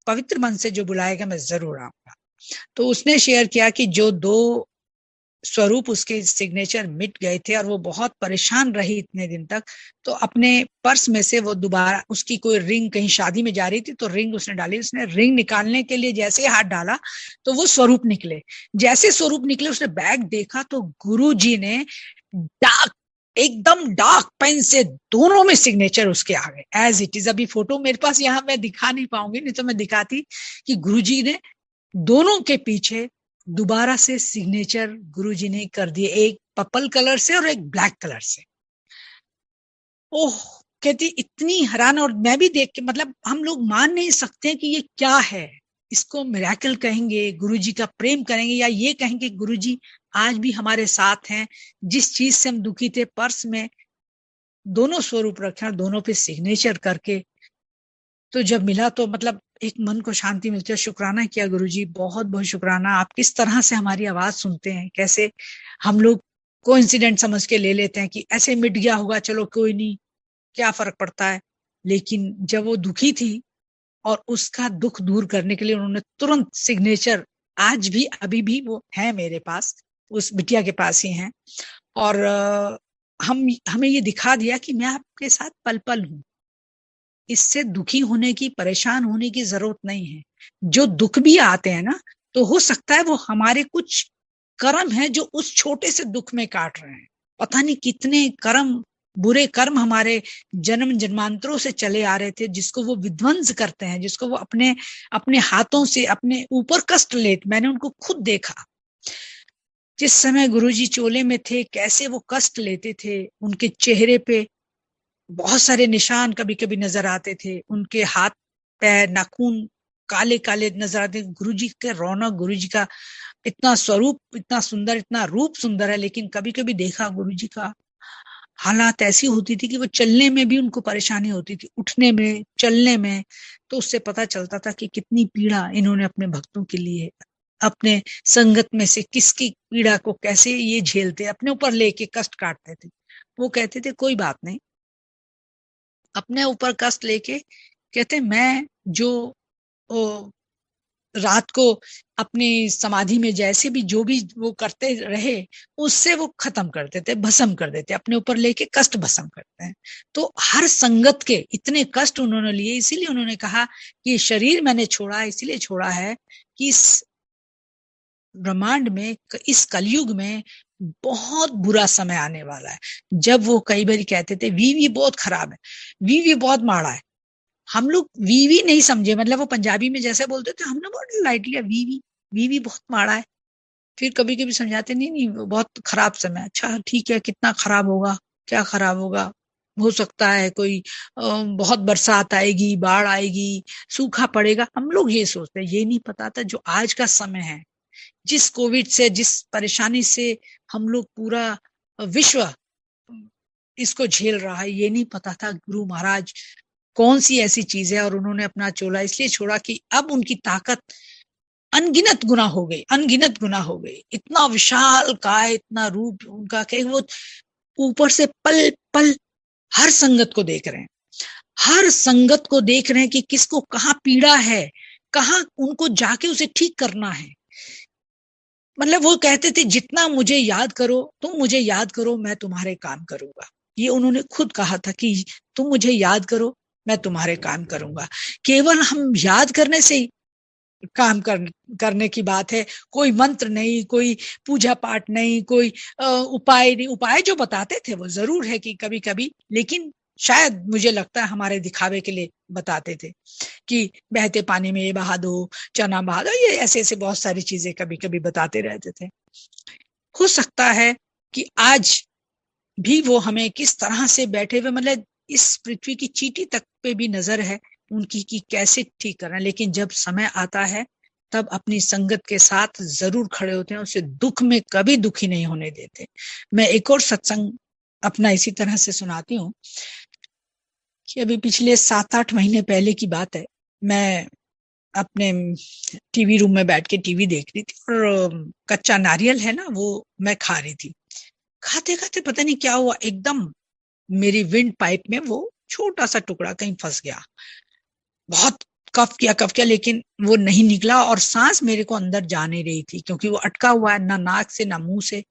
पवित्र मन से जो बुलाएगा मैं जरूर आऊंगा। तो उसने शेयर किया कि जो 2 स्वरूप उसके सिग्नेचर मिट गए थे और वो बहुत परेशान रही इतने दिन तक। तो अपने पर्स में से वो दोबारा, उसकी कोई रिंग, कहीं शादी में जा रही थी तो रिंग उसने डाली। उसने रिंग निकालने के लिए जैसे ही हाथ डाला तो वो स्वरूप निकले। जैसे स्वरूप निकले उसने बैग देखा तो गुरु जी ने डार्क, एकदम डार्क पेन से दोनों में सिग्नेचर उसके आ गए एज इट इज। अभी फोटो मेरे पास यहाँ मैं दिखा नहीं पाऊंगी, नहीं तो मैं दिखाती कि गुरुजी ने दोनों के पीछे दोबारा से सिग्नेचर गुरुजी ने कर दिए, एक पर्पल कलर से और एक ब्लैक कलर से। ओह, कहती इतनी हैरान। और मैं भी देख के, मतलब हम लोग मान नहीं सकते कि ये क्या है। इसको मिरेकल कहेंगे, गुरुजी का प्रेम करेंगे, या ये कहेंगे गुरुजी आज भी हमारे साथ हैं। जिस चीज से हम दुखी थे, पर्स में दोनों स्वरूप रखे और दोनों पे सिग्नेचर करके, तो जब मिला तो मतलब एक मन को शांति मिलती है। शुक्राना किया गुरुजी, बहुत बहुत शुक्राना। आप किस तरह से हमारी आवाज सुनते हैं, कैसे हम लोग कोइंसिडेंट समझ के ले लेते हैं कि ऐसे मिट गया होगा, चलो कोई नहीं, क्या फर्क पड़ता है। लेकिन जब वो दुखी थी और उसका दुख दूर करने के लिए उन्होंने तुरंत सिग्नेचर, आज भी अभी भी वो है मेरे पास, उस बिटिया के पास ही है। और हम हमें ये दिखा दिया कि मैं आपके साथ पल पल हूं। इससे दुखी होने की, परेशान होने की जरूरत नहीं है। जो दुख भी आते हैं ना, तो हो सकता है वो हमारे कुछ कर्म है जो उस छोटे से दुख में काट रहे हैं। पता नहीं कितने कर्म, बुरे कर्म हमारे जन्म जन्मांतरों से चले आ रहे थे, जिसको वो विध्वंस करते हैं, जिसको वो अपने अपने हाथों से अपने ऊपर कष्ट लेते। मैंने उनको खुद देखा, जिस समय गुरुजी चोले में थे कैसे वो कष्ट लेते थे। उनके चेहरे पे बहुत सारे निशान कभी कभी नजर आते थे, उनके हाथ पैर नाखून काले काले नजर आते। गुरुजी के रौनक, गुरुजी का इतना स्वरूप, इतना सुंदर, इतना रूप सुंदर है। लेकिन कभी कभी देखा गुरुजी का हालात ऐसी होती थी कि वो चलने में भी उनको परेशानी होती थी, उठने में, चलने में। तो उससे पता चलता था कि कितनी पीड़ा इन्होंने अपने भक्तों के लिए, अपने संगत में से किसकी पीड़ा को कैसे ये झेलते, अपने ऊपर लेके कष्ट काटते थे। वो कहते थे कोई बात नहीं, अपने ऊपर कष्ट लेके, कहते मैं जो ओ, रात को अपनी समाधि में जैसे भी जो भी वो करते रहे, उससे वो खत्म कर देते, भस्म कर देते, अपने ऊपर लेके कष्ट भस्म करते हैं। तो हर संगत के इतने कष्ट उन्होंने लिए, इसीलिए उन्होंने कहा कि शरीर मैंने छोड़ा है, इसीलिए छोड़ा है कि इस ब्रह्मांड में, इस कलयुग में बहुत बुरा समय आने वाला है। जब वो कई बार कहते थे वीवी बहुत खराब है, वीवी बहुत माड़ा है। हम लोग वीवी नहीं समझे, मतलब वो पंजाबी में जैसे बोलते थे हमने बहुत लाइट लिया, वीवी, वीवी बहुत माड़ा है। फिर कभी कभी समझाते नहीं नहीं वो बहुत खराब समय। अच्छा ठीक है, कितना खराब होगा, क्या खराब होगा, हो सकता है कोई बहुत बरसात आएगी, बाढ़ आएगी, सूखा पड़ेगा। हम लोग ये सोचते हैं, ये नहीं पता था जो आज का समय है, जिस कोविड से, जिस परेशानी से हम लोग, पूरा विश्व इसको झेल रहा है, ये नहीं पता था गुरु महाराज कौन सी ऐसी चीज है। और उन्होंने अपना चोला इसलिए छोड़ा कि अब उनकी ताकत अनगिनत गुना हो गई, अनगिनत गुना हो गई। इतना विशाल काय, इतना रूप उनका कि वो ऊपर से पल पल हर संगत को देख रहे हैं, हर संगत को देख रहे हैं कि किसको कहाँ पीड़ा है, कहाँ उनको जाके उसे ठीक करना है। मतलब वो कहते थे जितना मुझे याद करो, तुम मुझे याद करो, मैं तुम्हारे काम करूंगा। ये उन्होंने खुद कहा था कि तुम मुझे याद करो, मैं तुम्हारे काम करूंगा। केवल हम याद करने से ही काम करने की बात है। कोई मंत्र नहीं, कोई पूजा पाठ नहीं, कोई उपाय नहीं। उपाय जो बताते थे वो जरूर है कि कभी कभी, लेकिन शायद मुझे लगता है हमारे दिखावे के लिए बताते थे कि बहते पानी में ये बहा दो, चना बहा दो, ये ऐसे ऐसे बहुत सारी चीजें कभी कभी बताते रहते थे। हो सकता है कि आज भी वो हमें किस तरह से बैठे हुए, मतलब इस पृथ्वी की चींटी तक पे भी नजर है उनकी कि कैसे ठीक करना, लेकिन जब समय आता है तब अपनी संगत के साथ जरूर खड़े होते हैं, उसे दुख में कभी दुखी नहीं होने देते। मैं एक और सत्संग अपना इसी तरह से सुनाती हूँ कि अभी पिछले 7-8 महीने पहले की बात है। मैं अपने टीवी रूम में बैठ के टीवी देख रही थी और कच्चा नारियल है ना, वो मैं खा रही थी। खाते खाते पता नहीं क्या हुआ, एकदम मेरी विंड पाइप में वो छोटा सा टुकड़ा कहीं फंस गया। बहुत कफ किया, लेकिन वो नहीं निकला और सांस मेरे को अंदर जा नहीं रही थी क्योंकि वो अटका हुआ है, ना नाक से ना मुंह से,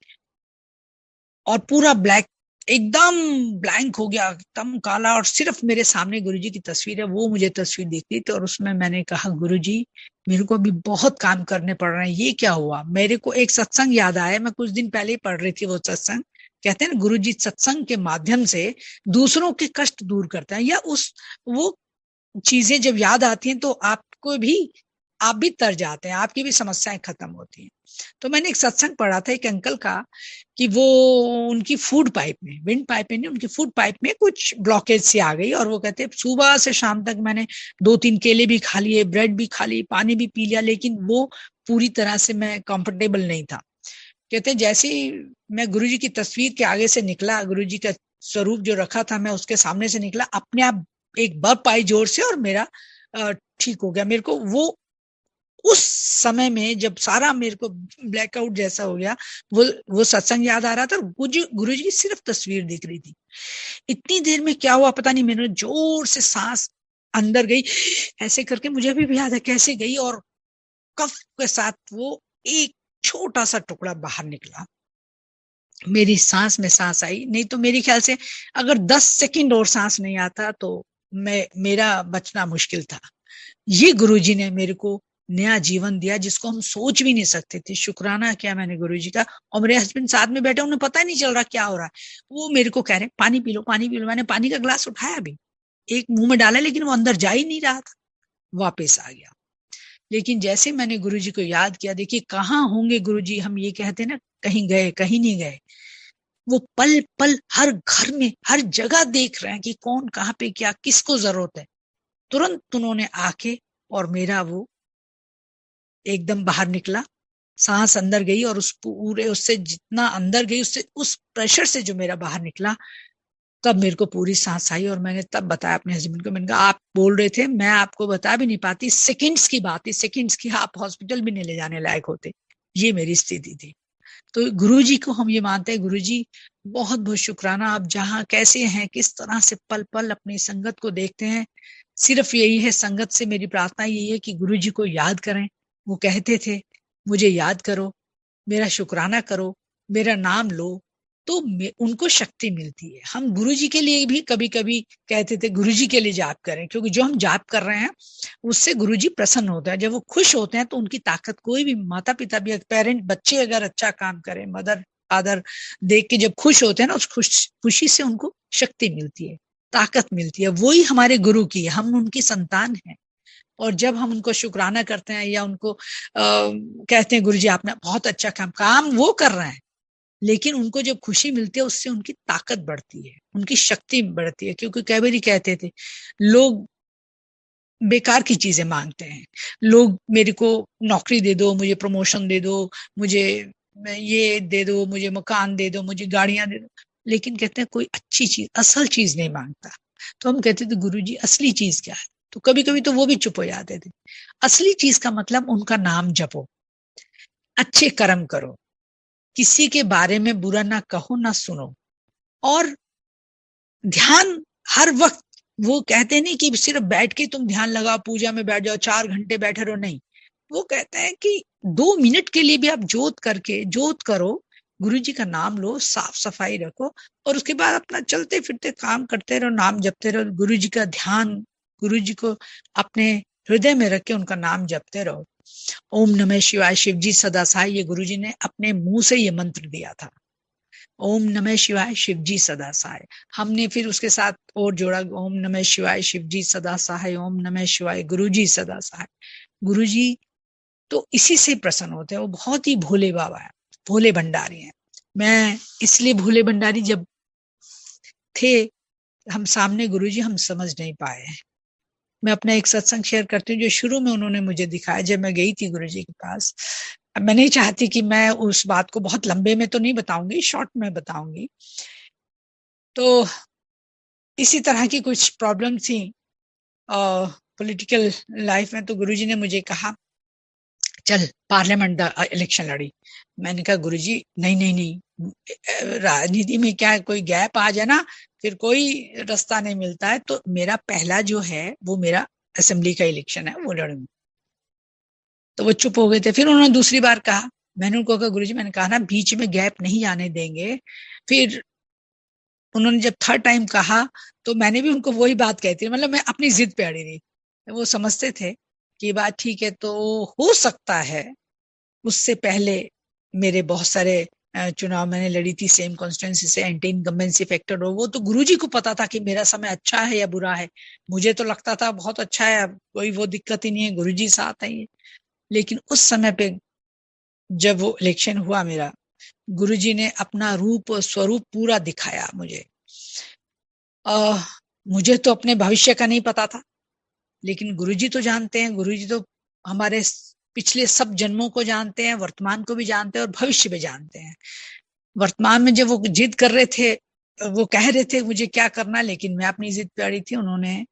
और पूरा ब्लैक, एकदम ब्लैंक हो गया, एकदम काला। और सिर्फ मेरे सामने गुरुजी की तस्वीर है, वो मुझे तस्वीर दिख रही थी और उसमें मैंने कहा, गुरुजी मेरे को अभी बहुत काम करने पड़ रहे हैं, ये क्या हुआ। मेरे को एक सत्संग याद आया, मैं कुछ दिन पहले ही पढ़ रही थी वो सत्संग। कहते हैं ना, गुरुजी सत्संग के माध्यम से दूसरों के कष्ट दूर करते हैं, या उस वो चीजें जब याद आती हैं तो आपको भी, आप भी तर जाते हैं, आपकी भी समस्याएं खत्म होती हैं। तो मैंने एक सत्संग पढ़ा था एक अंकल का कि वो उनकी फूड पाइप में, विंड पाइप में नहीं, उनकी फूड पाइप में कुछ ब्लॉकेज सी आ गई और वो कहते सुबह से शाम तक मैंने 2-3 केले भी खा लिए, ब्रेड भी खा ली, पानी भी पी लिया, लेकिन वो पूरी तरह से मैं कंफर्टेबल नहीं था। कहते जैसे ही मैं गुरुजी की तस्वीर के आगे से निकला, गुरुजी का स्वरूप जो रखा था मैं उसके सामने से निकला, अपने आप एक बर्फ आई जोर से और मेरा ठीक हो गया। मेरे को वो उस समय में जब सारा मेरे को ब्लैकआउट जैसा हो गया, वो सत्संग याद आ रहा था, गुरुजी की सिर्फ तस्वीर दिख रही थी। इतनी देर में क्या हुआ पता नहीं, मैंने जोर से सांस अंदर गई ऐसे करके, मुझे अभी भी याद है कैसे गई, और कफ के साथ वो एक छोटा सा टुकड़ा बाहर निकला। मेरी सांस में सांस आई, नहीं तो मेरे ख्याल से अगर 10 सेकंड और सांस नहीं आता तो मेरा बचना मुश्किल था। ये गुरुजी ने मेरे को नया जीवन दिया जिसको हम सोच भी नहीं सकते थे। शुक्राना किया मैंने गुरुजी का। और मेरे हस्बैंड साथ में बैठे, उन्हें पता ही नहीं चल रहा क्या हो रहा है। वो मेरे को कह रहे पानी पी लो, पानी पी लो। मैंने पानी का ग्लास उठाया, भी एक मुंह में डाला, लेकिन वो अंदर जा ही नहीं रहा था, वापस आ गया। लेकिन जैसे मैंने गुरुजी को याद किया, देखिए कहाँ होंगे गुरुजी, हम ये कहते ना कहीं गए, कहीं नहीं गए। वो पल पल हर घर में, हर जगह देख रहे हैं कि कौन कहाँ पे क्या, किसको जरूरत है। तुरंत उन्होंने आके और मेरा वो एकदम बाहर निकला, सांस अंदर गई और उस पूरे, उससे जितना अंदर गई, उससे उस प्रेशर से जो मेरा बाहर निकला, तब मेरे को पूरी सांस आई। और मैंने तब बताया अपने हस्बैंड को, मैंने कहा आप बोल रहे थे, मैं आपको बता भी नहीं पाती, सेकंड्स की बात थी, सेकंड्स की, आप हॉस्पिटल भी नहीं ले जाने लायक होते, ये मेरी स्थिति थी। तो गुरुजी को हम ये मानते हैं, गुरुजी बहुत बहुत शुक्राना, आप जहाँ कैसे हैं, किस तरह से पल पल अपनी संगत को देखते हैं। सिर्फ यही है, संगत से मेरी प्रार्थना यही है कि गुरुजी को याद करें। वो कहते थे मुझे याद करो, मेरा शुक्राना करो, मेरा नाम लो, तो उनको शक्ति मिलती है। हम गुरुजी के लिए भी कभी कभी कहते थे गुरुजी के लिए जाप करें, क्योंकि जो हम जाप कर रहे हैं उससे गुरुजी प्रसन्न होता है। जब वो खुश होते हैं तो उनकी ताकत, कोई भी माता पिता भी, पेरेंट, बच्चे अगर अच्छा काम करें, मदर फादर देख के जब खुश होते हैं ना, उस खुशी से उनको शक्ति मिलती है, ताकत मिलती है। वही हमारे गुरु की है, हम उनकी संतान हैं। और जब हम उनको शुक्राना करते हैं या उनको कहते हैं गुरुजी आपने बहुत अच्छा काम वो कर रहे हैं, लेकिन उनको जब खुशी मिलती है उससे उनकी ताकत बढ़ती है, उनकी शक्ति बढ़ती है। क्योंकि कई बार कहते थे लोग बेकार की चीजें मांगते हैं, लोग मेरे को नौकरी दे दो, मुझे प्रमोशन दे दो, मुझे ये दे दो, मुझे मकान दे दो, मुझे गाड़ियां दे दो, लेकिन कहते हैं कोई अच्छी चीज, असल चीज नहीं मांगता। तो हम कहते थे गुरुजी असली चीज क्या है, तो कभी कभी तो वो भी चुप हो जाते थे। असली चीज का मतलब उनका नाम जपो, अच्छे कर्म करो, किसी के बारे में बुरा ना कहो ना सुनो, और ध्यान हर वक्त। वो कहते नहीं कि सिर्फ बैठ के तुम ध्यान लगाओ, पूजा में बैठ जाओ 4 घंटे बैठे रहो, नहीं। वो कहते हैं कि 2 मिनट के लिए भी आप जोत करो, गुरु जी का नाम लो, साफ सफाई रखो, और उसके बाद अपना चलते फिरते काम करते रहो, नाम जपते रहो, गुरु जी का ध्यान, गुरु जी को अपने हृदय में रख के उनका नाम जपते रहो। ओम नमः शिवाय शिवजी सदा सहाय, ये गुरुजी ने अपने मुंह से ये मंत्र दिया था, ओम नमः शिवाय शिवजी सदा सहाय। हमने फिर उसके साथ और जोड़ा, ओम नमः शिवाय शिवजी सदा सहाय, ओम नमः शिवाय गुरुजी सदा सहाय। गुरुजी तो इसी से प्रसन्न होते हैं, वो बहुत ही भोले बाबा है, भोले भंडारी हैं। मैं इसलिए भोले भंडारी जब थे हम सामने गुरुजी, हम समझ नहीं पाए। मैं अपना एक सत्संग शेयर करती हूँ जो शुरू में उन्होंने मुझे दिखाया जब मैं गई थी गुरुजी के पास। मैं नहीं चाहती कि मैं उस बात को बहुत लंबे में तो नहीं बताऊंगी, शॉर्ट में बताऊंगी। तो इसी तरह की कुछ प्रॉब्लम थी पॉलिटिकल लाइफ में। तो गुरुजी ने मुझे कहा चल पार्लियामेंट इलेक्शन लड़ी। मैंने कहा गुरुजी नहीं नहीं नहीं, राजनीति में क्या कोई गैप आ जाए ना फिर कोई रास्ता नहीं मिलता है। तो मेरा पहला जो है वो मेरा असेंबली का इलेक्शन है, वो लड़ूंगी। तो वो चुप हो गए थे। फिर उन्होंने दूसरी बार कहा, मैंने उनको कहा गुरुजी, मैंने कहा ना बीच में गैप नहीं आने देंगे। फिर उन्होंने जब थर्ड टाइम कहा तो मैंने भी उनको वही बात कहती, मतलब मैं अपनी जिद पे अड़ी रही। वो समझते थे कि ये बात ठीक है। तो हो सकता है उससे पहले मेरे बहुत सारे चुनाव मैंने लड़ी थी सेम कॉन्स्टिट्यूंसी से, एंटी इनकम्बेंसी फैक्टर हो, वो तो गुरुजी को पता था कि मेरा समय अच्छा है या बुरा है। मुझे तो लगता था बहुत अच्छा है, अब कोई वो दिक्कत ही नहीं है, गुरुजी साथ है ये। लेकिन उस समय पे जब वो इलेक्शन हुआ मेरा, गुरुजी ने अपना रूप और स्वरूप पूरा दिखाया मुझे। मुझे तो अपने भविष्य का नहीं पता था, लेकिन गुरुजी तो जानते हैं। गुरुजी तो हमारे पिछले सब जन्मों को जानते हैं, वर्तमान को भी जानते हैं और भविष्य भी जानते हैं। वर्तमान में जब वो जिद कर रहे थे, वो कह रहे थे मुझे क्या करना, लेकिन मैं अपनी जिद पे अड़ी थी। उन्होंने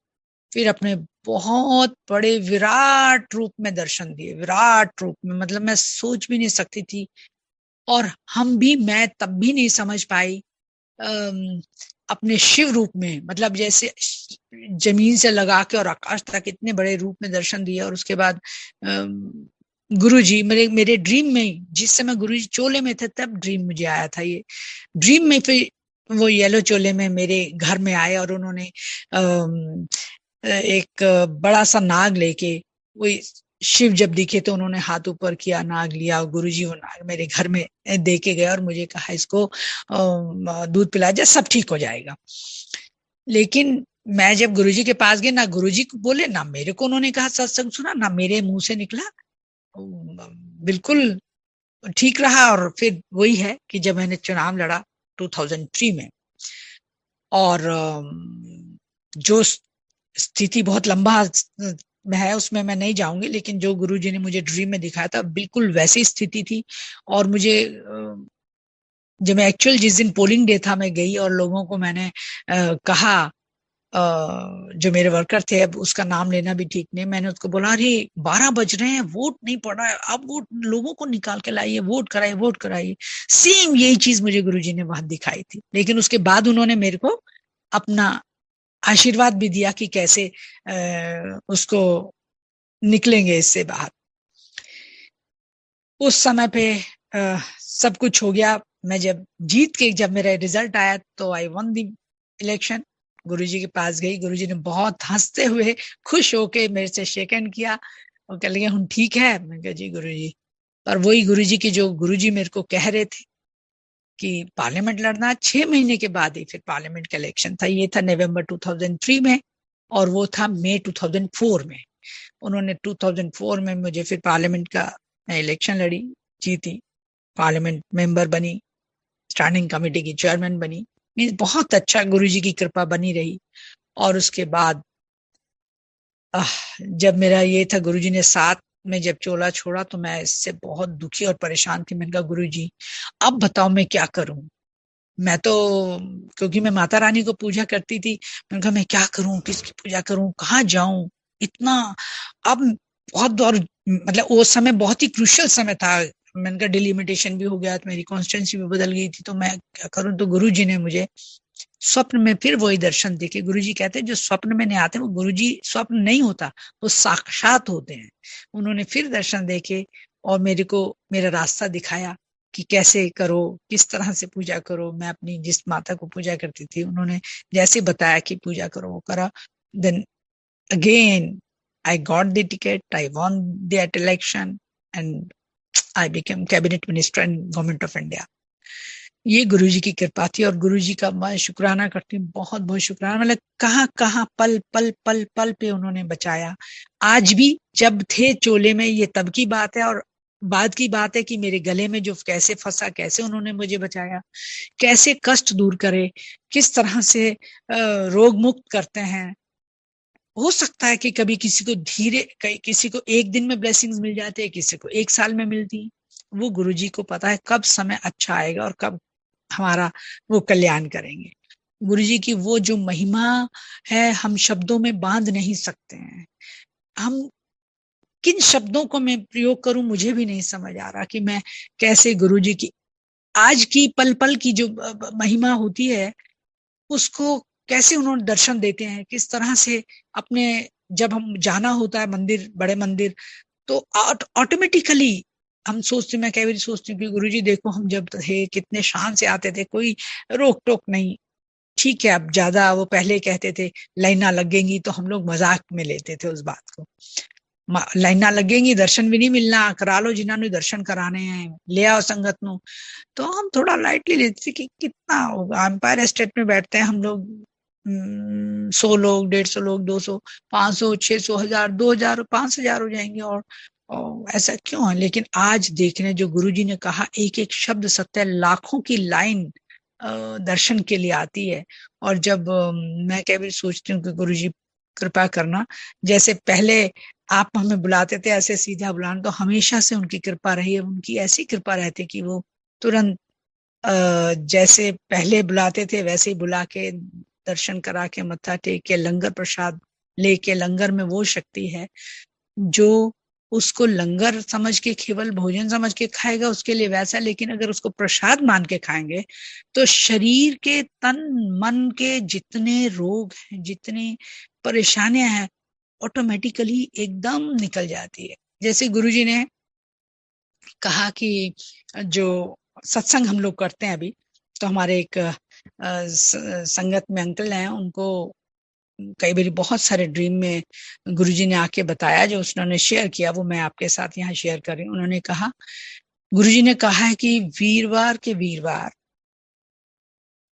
फिर अपने बहुत बड़े विराट रूप में दर्शन दिए, विराट रूप में, मतलब मैं सोच भी नहीं सकती थी। और मैं तब भी नहीं समझ पाई अपने शिव रूप में, मतलब जैसे जमीन से लगा के और आकाश तक इतने बड़े रूप में दर्शन दिया। और उसके बाद गुरुजी मेरे ड्रीम में, जिस समय गुरुजी चोले में थे तब ड्रीम मुझे आया था। ये ड्रीम में फिर वो येलो चोले में मेरे घर में आए और उन्होंने एक बड़ा सा नाग लेके, वही शिव जब दिखे तो उन्होंने हाथ ऊपर किया, नाग लिया, और गुरुजी वो नाग मेरे घर में दे के गए और मुझे कहा इसको दूध पिला जा, सब ठीक हो जाएगा। लेकिन मैं जब गुरुजी के पास गई, ना गुरुजी को बोले, ना मेरे को उन्होंने कहा सत्संग सुना, ना मेरे मुंह से निकला, बिल्कुल ठीक रहा। और फिर वही है कि जब मैंने चुनाव लड़ा 2003 में, और जो स्थिति बहुत लंबा है उसमें मैं नहीं जाऊंगी, लेकिन जो गुरुजी ने मुझे ड्रीम में दिखाया था बिल्कुल वैसी स्थिति थी। और मुझे जब मैं एक्चुअल जिस दिन पोलिंग डे था मैं गई और लोगों को मैंने कहा, जो मेरे वर्कर थे, अब उसका नाम लेना भी ठीक नहीं, मैंने उसको बोला अरे 12 बज रहे हैं, वोट नहीं पड़ रहा है, अब वोट लोगों को निकाल के लाइए, वोट कराइए, वोट कराइए। सेम यही चीज मुझे गुरुजी ने वहां दिखाई थी। लेकिन उसके बाद उन्होंने मेरे को अपना आशीर्वाद भी दिया कि कैसे उसको निकलेंगे इससे बाहर। उस समय पे सब कुछ हो गया। मैं जब जीत के, जब मेरा रिजल्ट आया तो आई वन द इलेक्शन। गुरुजी के पास गई, गुरुजी ने बहुत हंसते हुए खुश होके मेरे से शेक हैंड किया और कह लगे हम ठीक है। मैं कहा जी गुरुजी। और वही गुरुजी की जो गुरुजी मेरे को कह रहे थे कि पार्लियामेंट लड़ना, 6 महीने के बाद ही फिर पार्लियामेंट का इलेक्शन था। ये था नवंबर 2003 में और वो था मई 2004 में। उन्होंने 2004 में मुझे फिर पार्लियामेंट का इलेक्शन लड़ी, जीती, पार्लियामेंट मेंबर बनी, स्टैंडिंग कमेटी की चेयरमैन बनी। बहुत अच्छा गुरुजी की कृपा बनी रही। और उसके बाद जब मेरा ये था, गुरुजी ने साथ में जब चोला छोड़ा तो मैं इससे बहुत दुखी और परेशान थी। मैंने कहा गुरुजी अब बताओ मैं क्या करूं। मैं तो, क्योंकि मैं माता रानी को पूजा करती थी, मैंने कहा मैं क्या करूं, किसकी पूजा करूं, कहाँ जाऊं, इतना अब बहुत। और मतलब वो समय बहुत ही क्रूशियल समय था। मैंने कहा डिलिमिटेशन भी हो गया, तो मेरी कॉन्स्टिट्यूंसी भी बदल गई थी, तो मैं क्या करूं। तो गुरुजी ने मुझे स्वप्न में फिर वही दर्शन देके, गुरुजी कहते हैं जो स्वप्न में नहीं आते वो गुरुजी स्वप्न नहीं होता, वो साक्षात होते हैं। उन्होंने फिर दर्शन देके और मेरे को मेरा रास्ता दिखाया कि कैसे करो, किस तरह से पूजा करो। मैं अपनी जिस माता को पूजा करती थी उन्होंने जैसे बताया कि पूजा करो, वो करा। Then again I got the ticket, I won that election, and I became cabinet minister in government of India. ये गुरुजी की कृपा थी और गुरुजी का मैं शुक्राना करती हूँ, बहुत बहुत शुक्राना। मतलब कहाँ कहाँ पल पल पल पल पे उन्होंने बचाया। आज भी जब थे चोले में, ये तब की बात है, और बाद की बात है कि मेरे गले में जो कैसे फंसा, कैसे उन्होंने मुझे बचाया, कैसे कष्ट दूर करे, किस तरह से रोग मुक्त करते हैं। हो सकता है कि कभी किसी को किसी को एक दिन में ब्लेसिंग्स मिल जाते हैं, किसी को एक साल में मिलती। वो गुरुजी को पता है कब समय अच्छा आएगा और कब हमारा वो कल्याण करेंगे। गुरुजी की वो जो महिमा है हम शब्दों में बांध नहीं सकते हैं। हम किन शब्दों को मैं प्रयोग करूं, मुझे भी नहीं समझ आ रहा कि मैं कैसे गुरुजी की आज की पल पल की जो महिमा होती है उसको कैसे उन्होंने दर्शन देते हैं, किस तरह से अपने जब हम जाना होता है मंदिर, बड़े मंदिर, तो ऑटोमेटिकली हम सोचते, मैं कई बार सोचती हूँ कि गुरुजी देखो हम जब थे कितने शान से आते थे, कोई रोक टोक नहीं। ठीक है, अब ज्यादा वो पहले कहते थे लाइना लगेंगी तो हम लोग मजाक में लेते थे उस बात को। लाइना लगेंगी, दर्शन भी नहीं मिलना, करा लो जिन्होंने दर्शन कराने हैं, ले आओ संगत नो। तो हम थोड़ा लाइटली लेते थे कि कितना होगा, एम्पायर स्टेट में बैठते हैं हम लोग 100 लोग, 150 लोग, 200, 500, 600, 1000, 2000, 5000 हो जाएंगे। और ऐसा क्यों है? लेकिन आज देखने जो गुरुजी ने कहा, एक एक शब्द सत्य, लाखों की लाइन दर्शन के लिए आती है। और जब मैं कई बार सोचती हूँ कि गुरुजी कृपा करना, जैसे पहले आप हमें बुलाते थे ऐसे सीधा बुलाना, तो हमेशा से उनकी कृपा रही है। उनकी ऐसी कृपा रहती कि वो तुरंत जैसे पहले बुलाते थे वैसे ही बुला के दर्शन करा के मत्था टेक के लंगर प्रसाद लेके, लंगर में वो शक्ति है जो उसको लंगर समझ के, केवल भोजन समझ के खाएगा उसके लिए वैसा, लेकिन अगर उसको प्रसाद मान के खाएंगे तो शरीर के, तन मन के जितने रोग हैं, जितनी परेशानियां हैं, ऑटोमेटिकली एकदम निकल जाती है। जैसे गुरुजी ने कहा कि जो सत्संग हम लोग करते हैं अभी, तो हमारे एक संगत में अंकल हैं, उनको कई बार बहुत सारे ड्रीम में गुरुजी ने आके बताया, जो उन्होंने शेयर किया वो मैं आपके साथ यहाँ शेयर कर रही हूँ। उन्होंने कहा, गुरुजी ने कहा है कि वीरवार के वीरवार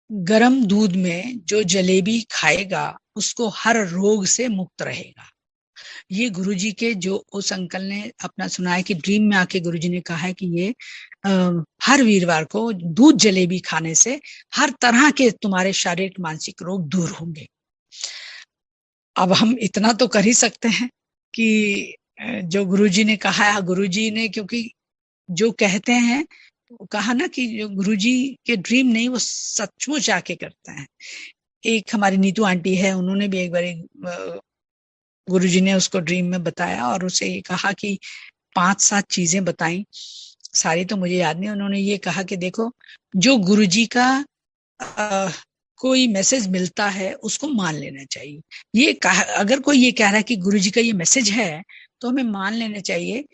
गरम दूध में जो जलेबी खाएगा उसको हर रोग से मुक्त रहेगा। ये गुरुजी के जो उस अंकल ने अपना सुना है कि ड्रीम में आके गुरुजी ने कहा है कि ये हर वीरवार को दूध जलेबी खाने से हर तरह के तुम्हारे शारीरिक मानसिक रोग दूर होंगे। अब हम इतना तो कर ही सकते हैं कि जो गुरुजी ने कहा है, गुरुजी ने, क्योंकि जो कहते हैं, कहा ना कि जो गुरुजी के ड्रीम नहीं, वो सचमुच आके करते हैं। एक हमारी नीतू आंटी है, उन्होंने भी एक बार गुरुजी ने उसको ड्रीम में बताया और उसे ये कहा कि 5-7 चीजें बताई, सारी तो मुझे याद नहीं। उन्होंने ये कहा कि देखो, जो गुरुजी का कोई मैसेज मिलता है उसको मान लेना चाहिए। ये कहा, अगर कोई ये कह रहा है कि गुरुजी का ये मैसेज है तो हमें मान लेना चाहिए।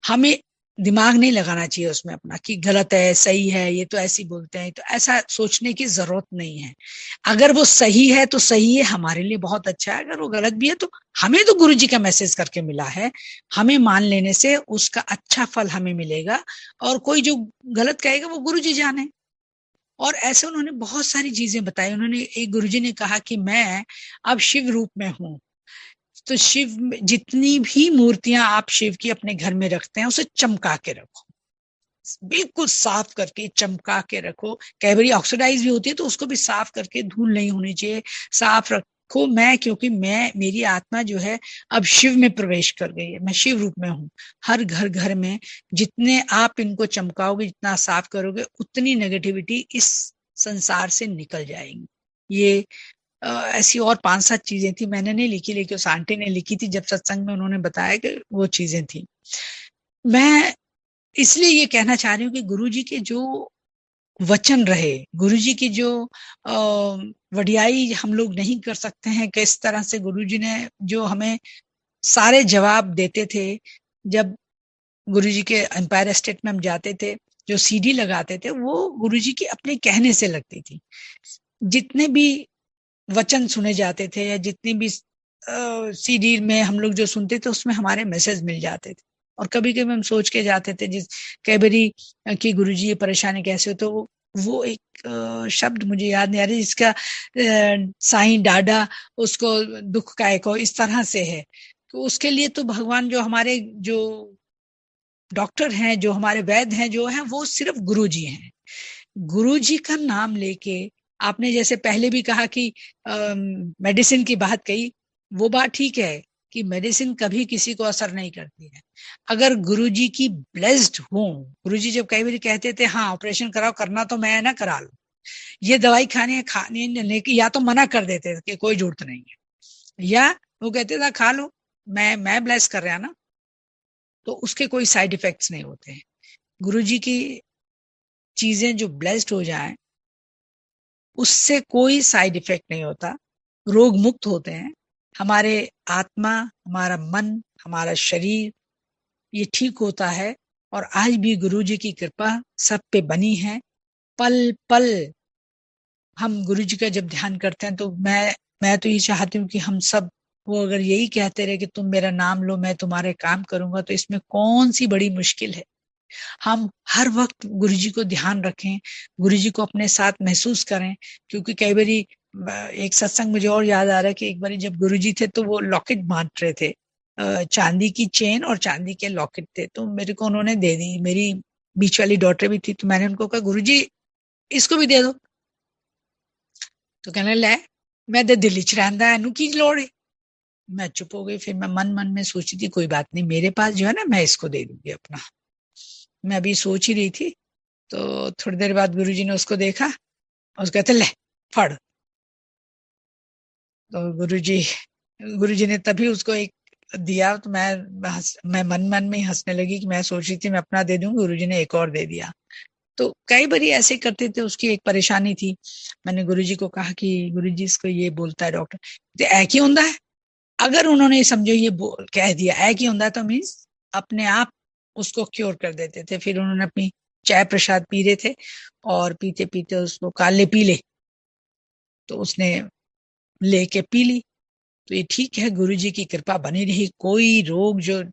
हमें दिमाग नहीं लगाना चाहिए उसमें अपना कि गलत है, सही है, ये तो ऐसे बोलते हैं, तो ऐसा सोचने की जरूरत नहीं है। अगर वो सही है तो सही है, हमारे लिए बहुत अच्छा है। अगर वो गलत भी है तो हमें तो गुरुजी का मैसेज करके मिला है, हमें मान लेने से उसका अच्छा फल हमें मिलेगा। और कोई जो गलत कहेगा वो गुरुजी जाने। और ऐसे उन्होंने बहुत सारी चीजें बताई। उन्होंने, एक गुरुजी ने कहा कि मैं अब शिव रूप में हूं, तो शिव, जितनी भी मूर्तियां आप शिव की अपने घर में रखते हैं उसे चमका के रखो, बिल्कुल साफ करके चमका के रखो। कई बार ऑक्सीडाइज भी होती है तो उसको भी साफ करके, धूल नहीं होनी चाहिए, साफ रखो। मैं, क्योंकि मेरी आत्मा जो है अब शिव में प्रवेश कर गई है, मैं शिव रूप में हूँ। हर घर घर में जितने आप इनको चमकाओगे, जितना साफ करोगे, उतनी नेगेटिविटी इस संसार से निकल जाएगी। ये ऐसी और 5-7 चीजें थी, मैंने नहीं लिखी, लेकिन उस आंटी ने लिखी थी जब सत्संग में उन्होंने बताया कि वो चीजें थी। मैं इसलिए ये कहना चाह रही हूँ कि गुरुजी के जो वचन रहे, गुरुजी की जो वडियाई हम लोग नहीं कर सकते हैं, किस तरह से गुरुजी ने जो हमें सारे जवाब देते थे। जब गुरुजी के एम्पायर स्टेट में हम जाते थे, जो सीडी लगाते थे वो गुरुजी के अपने कहने से लगती थी। जितने भी वचन सुने जाते थे या जितनी भी सीडी में हम लोग जो सुनते थे उसमें हमारे मैसेज मिल जाते थे, और कभी कभी हम सोच के जाते थे जिस कई बारी कि गुरुजी ये परेशानी कैसे हो, तो वो एक शब्द मुझे याद नहीं आ रही जिसका साईं डाडा उसको दुख का एक इस तरह से है। तो उसके लिए तो भगवान जो हमारे जो डॉक्टर हैं, जो हमारे वैद्य हैं, जो हैं वो सिर्फ गुरुजी हैं। गुरुजी का नाम लेके आपने जैसे पहले भी कहा कि मेडिसिन की बात कही, वो बात ठीक है कि मेडिसिन कभी किसी को असर नहीं करती है। अगर गुरुजी की ब्लेस्ड हो, गुरुजी जब कई बार कहते थे हाँ ऑपरेशन कराओ, करना तो मैं ना करा लूं, ये दवाई खाने लेके या तो मना कर देते थे कि कोई जरूरत नहीं है, या वो कहते थे खा लो, मैं ब्लेस कर रहा ना, तो उसके कोई साइड इफेक्ट्स नहीं होते हैं। गुरुजी की चीजें जो ब्लेस्ड हो जाए उससे कोई साइड इफेक्ट नहीं होता, रोग मुक्त होते हैं। हमारे आत्मा, हमारा मन, हमारा शरीर ये ठीक होता है। और आज भी गुरुजी की कृपा सब पे बनी है। पल पल हम गुरुजी का जब ध्यान करते हैं तो मैं तो ये चाहती हूँ कि हम सब वो अगर यही कहते रहे कि तुम मेरा नाम लो मैं तुम्हारे काम करूंगा, तो इसमें कौन सी बड़ी मुश्किल है। हम हर वक्त गुरुजी को ध्यान रखें, गुरुजी को अपने साथ महसूस करें। क्योंकि कई बारी एक सत्संग मुझे और याद आ रहा है कि एक बारी जब गुरुजी थे तो वो लॉकेट बांट रहे थे, चांदी की चेन और चांदी के लॉकेट थे, तो मेरे को उन्होंने दे दी। मेरी बीच वाली डॉटर भी थी, तो मैंने उनको कहा गुरुजी इसको भी दे दो। तो कहने ले मैं तो दिल्ली च रहिंदा, इनू की लोड़ है। मैं चुप हो गई। फिर मैं मन मन में सोची थी कोई बात नहीं, मेरे पास जो है ना मैं इसको दे दूंगी अपना। मैं अभी सोच ही रही थी, तो थोड़ी देर बाद गुरुजी ने उसको देखा और उसको कहते ले फड़। तो गुरुजी ने तभी उसको एक दिया, तो मैं मन मन में ही हंसने लगी कि मैं सोच रही थी मैं अपना दे दूंगी, गुरुजी ने एक और दे दिया। तो कई बारी ऐसे करते थे। उसकी एक परेशानी थी, मैंने गुरुजी को कहा कि गुरुजी इसको ये बोलता है डॉक्टर, तो ऐ की होता है। अगर उन्होंने समझो ये कह दिया ऐ की होता है, तो मीन्स अपने आप उसको क्योर कर देते थे। फिर उन्होंने अपनी चाय प्रसाद पी रहे थे और पीते पीते उसको काले पीले, तो उसने लेके पी ली। तो ये ठीक है, गुरुजी की कृपा बनी रही। कोई रोग जो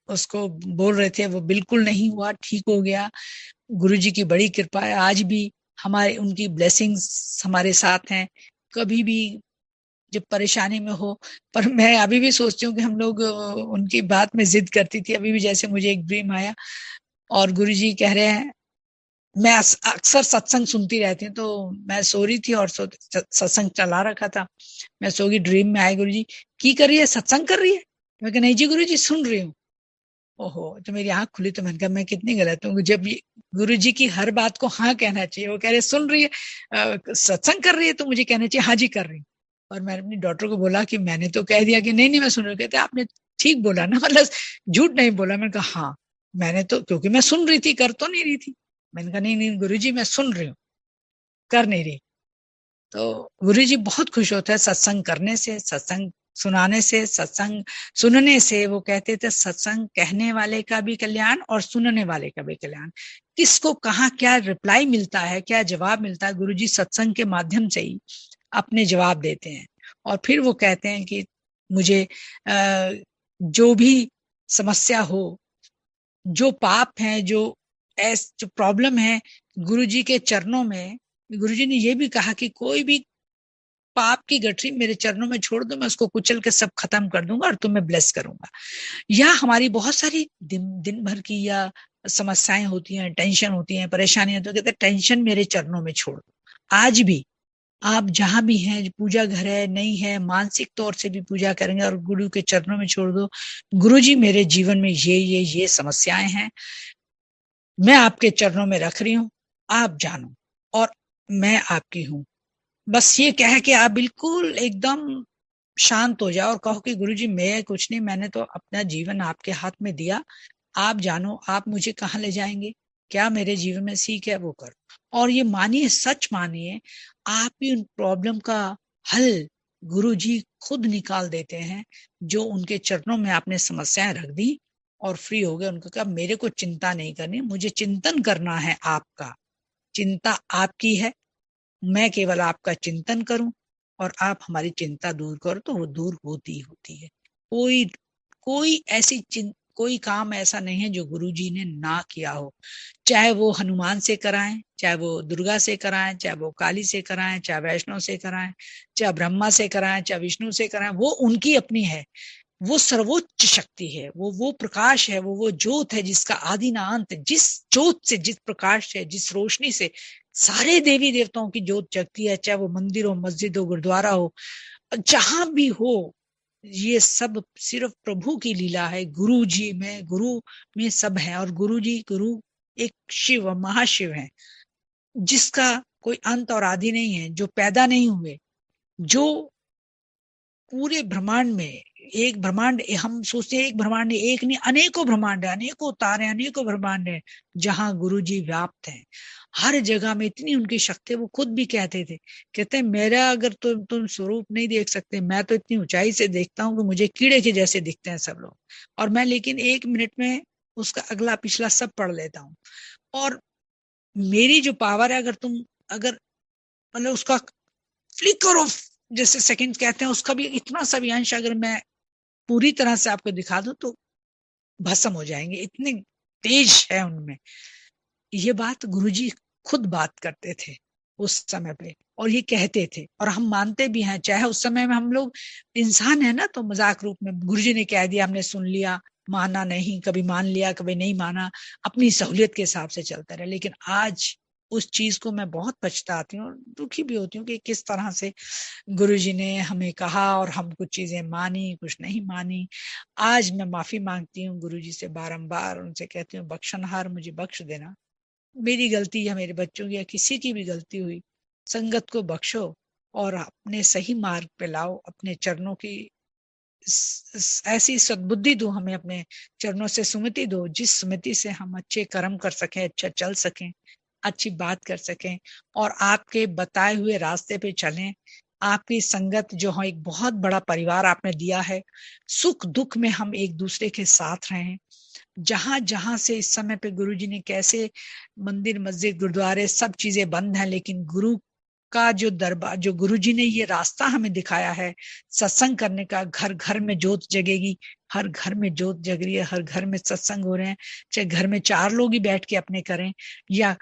उसको बोल रहे थे वो बिल्कुल नहीं हुआ, ठीक हो गया। गुरुजी की बड़ी कृपा है। आज भी हमारे उनकी ब्लेसिंग्स हमारे साथ हैं। कभी भी जब परेशानी में हो, पर मैं अभी भी सोचती हूँ कि हम लोग उनकी बात में जिद करती थी। अभी भी जैसे मुझे एक ड्रीम आया और गुरुजी कह रहे हैं, मैं अक्सर सत्संग सुनती रहती हूँ, तो मैं सो रही थी और सत्संग चला रखा था। मैं सो गई, ड्रीम में आए गुरुजी की कर रही है, सत्संग कर रही है। मैं कहा नहीं जी गुरुजी सुन रही हूँ। ओहो, तो मेरी आंख खुली, तो मैंने कहा मैं कितनी गलत हूँ। जब गुरुजी की हर बात को हाँ कहना चाहिए। वो कह रहे सुन रही है, सत्संग कर रही है, तो मुझे कहना चाहिए हाँ जी कर रही हूँ। और मैंने अपनी डॉक्टर को बोला कि मैंने तो कह दिया कि नहीं नहीं मैं सुन रही हूँ। कहते आपने ठीक बोला ना, मतलब झूठ नहीं बोला। मैंने कहा हाँ मैंने तो, क्योंकि मैं सुन रही थी, कर तो नहीं रही थी। मैंने कहा नहीं नहीं गुरुजी मैं सुन रही हूँ, कर नहीं रही। तो गुरुजी बहुत खुश होता है सत्संग करने से, सत्संग सुनाने से, सत्संग सुनने से। वो कहते थे सत्संग कहने वाले का भी कल्याण और सुनने वाले का भी कल्याण। किसको कहाँ क्या रिप्लाई मिलता है, क्या जवाब मिलता है, गुरुजी सत्संग के माध्यम से ही अपने जवाब देते हैं। और फिर वो कहते हैं कि मुझे जो भी समस्या हो, जो पाप है, जो प्रॉब्लम है, गुरुजी के चरणों में। गुरुजी ने ये भी कहा कि कोई भी पाप की गठरी मेरे चरणों में छोड़ दो, मैं उसको कुचल के सब खत्म कर दूंगा और तुम्हें ब्लेस करूंगा। या हमारी बहुत सारी दिन भर की या समस्याएं होती हैं, टेंशन होती हैं, परेशानियां, तो कहते टेंशन मेरे चरणों में छोड़ दो। आज भी आप जहां भी हैं, पूजा घर है नहीं है, मानसिक तौर से भी पूजा करेंगे और गुरु के चरणों में छोड़ दो, गुरुजी मेरे जीवन में ये समस्याएं हैं, मैं आपके चरणों में रख रही हूँ, आप जानो और मैं आपकी हूँ। बस ये कह के आप बिल्कुल एकदम शांत हो जाओ और कहो कि गुरुजी मैं कुछ नहीं, मैंने तो अपना जीवन आपके हाथ में दिया, आप जानो आप मुझे कहाँ ले जाएंगे, क्या मेरे जीवन में सीख है वो करो। और ये मानिए, सच मानिए, आप ही उन प्रॉब्लम का हल गुरुजी खुद निकाल देते हैं। जो उनके चरणों में आपने समस्याएं रख दी और फ्री हो गए, उनको कहा मेरे को चिंता नहीं करनी, मुझे चिंतन करना है आपका, चिंता आपकी है, मैं केवल आपका चिंतन करूं, और आप हमारी चिंता दूर करो, तो वो दूर होती ही होती है। कोई कोई ऐसी कोई काम ऐसा नहीं है जो गुरुजी ने ना किया हो। चाहे वो हनुमान से कराएं, चाहे वो दुर्गा से कराएं, चाहे वो काली से कराएं, चाहे वैष्णव से कराएं, चाहे ब्रह्मा से कराएं, चाहे विष्णु से कराएं, वो उनकी अपनी है। वो सर्वोच्च शक्ति है, वो प्रकाश है, वो ज्योत है जिसका आदि ना अंत है। जिस ज्योत से, जिस प्रकाश से, जिस रोशनी से सारे देवी देवताओं की ज्योत जगती है, चाहे वो मंदिर हो, मस्जिद हो, गुरुद्वारा हो, जहां भी हो, ये सब सिर्फ प्रभु की लीला है। गुरु में सब है। और गुरु एक शिव, महाशिव है, जिसका कोई अंत और आदि नहीं है, जो पैदा नहीं हुए, जो पूरे ब्रह्मांड में, एक ब्रह्मांड, हम सोचते हैं एक ब्रह्मांड नहीं, एक नहीं, अनेकों ब्रह्मांड है, अनेकों तारे, अनेकों ब्रह्मांड है, जहां गुरुजी व्याप्त हैं। हर जगह में इतनी उनकी शक्ति है। वो खुद भी कहते थे, कहते हैं मेरा अगर तुम स्वरूप नहीं देख सकते, मैं तो इतनी ऊंचाई से देखता हूँ कि मुझे कीड़े के जैसे दिखते हैं सब लोग, और मैं लेकिन 1 मिनट में उसका अगला पिछला सब पढ़ लेता हूँ। और मेरी जो पावर है, अगर मतलब उसका फ्लिकर ऑफ, जैसे सेकंड कहते हैं, उसका भी इतना सा भी अंश अगर मैं पूरी तरह से आपको दिखा दूं तो भस्म हो जाएंगे, इतने तेज है उनमें। ये बात गुरुजी खुद बात करते थे उस समय पे, और ये कहते थे, और हम मानते भी हैं। चाहे उस समय में हम लोग इंसान है ना, तो मजाक रूप में गुरुजी ने कह दिया, हमने सुन लिया, माना नहीं, कभी मान लिया, कभी नहीं माना, अपनी सहूलियत के हिसाब से चलता रहा। लेकिन आज उस चीज को मैं बहुत पछताती हूँ और दुखी भी होती हूँ कि किस तरह से गुरुजी ने हमें कहा और हम कुछ चीजें मानी, कुछ नहीं मानी। आज मैं माफी मांगती हूँ गुरुजी से, बारंबार उनसे कहती हूँ, बख्शनहार मुझे बख्श देना, मेरी गलती या मेरे बच्चों की या किसी की भी गलती हुई, संगत को बख्शो और अपने सही मार्ग पे लाओ। अपने चरणों की ऐसी सद्बुद्धि दो हमें, अपने चरणों से सुमति दो, जिस सुमति से हम अच्छे कर्म कर सकें, अच्छा चल सकें, अच्छी बात कर सकें, और आपके बताए हुए रास्ते पे चलें। आपकी संगत जो है, एक बहुत बड़ा परिवार आपने दिया है, सुख दुख में हम एक दूसरे के साथ रहें। जहां जहां से इस समय पे गुरुजी ने कैसे, मंदिर, मस्जिद, गुरुद्वारे सब चीजें बंद हैं, लेकिन गुरु का जो दरबार, जो गुरुजी ने ये रास्ता हमें दिखाया है सत्संग करने का, घर घर में ज्योत जगेगी, हर घर में ज्योत जग रही है, हर घर में सत्संग हो रहे हैं, चाहे घर में 4 लोग ही बैठ के अपने करें या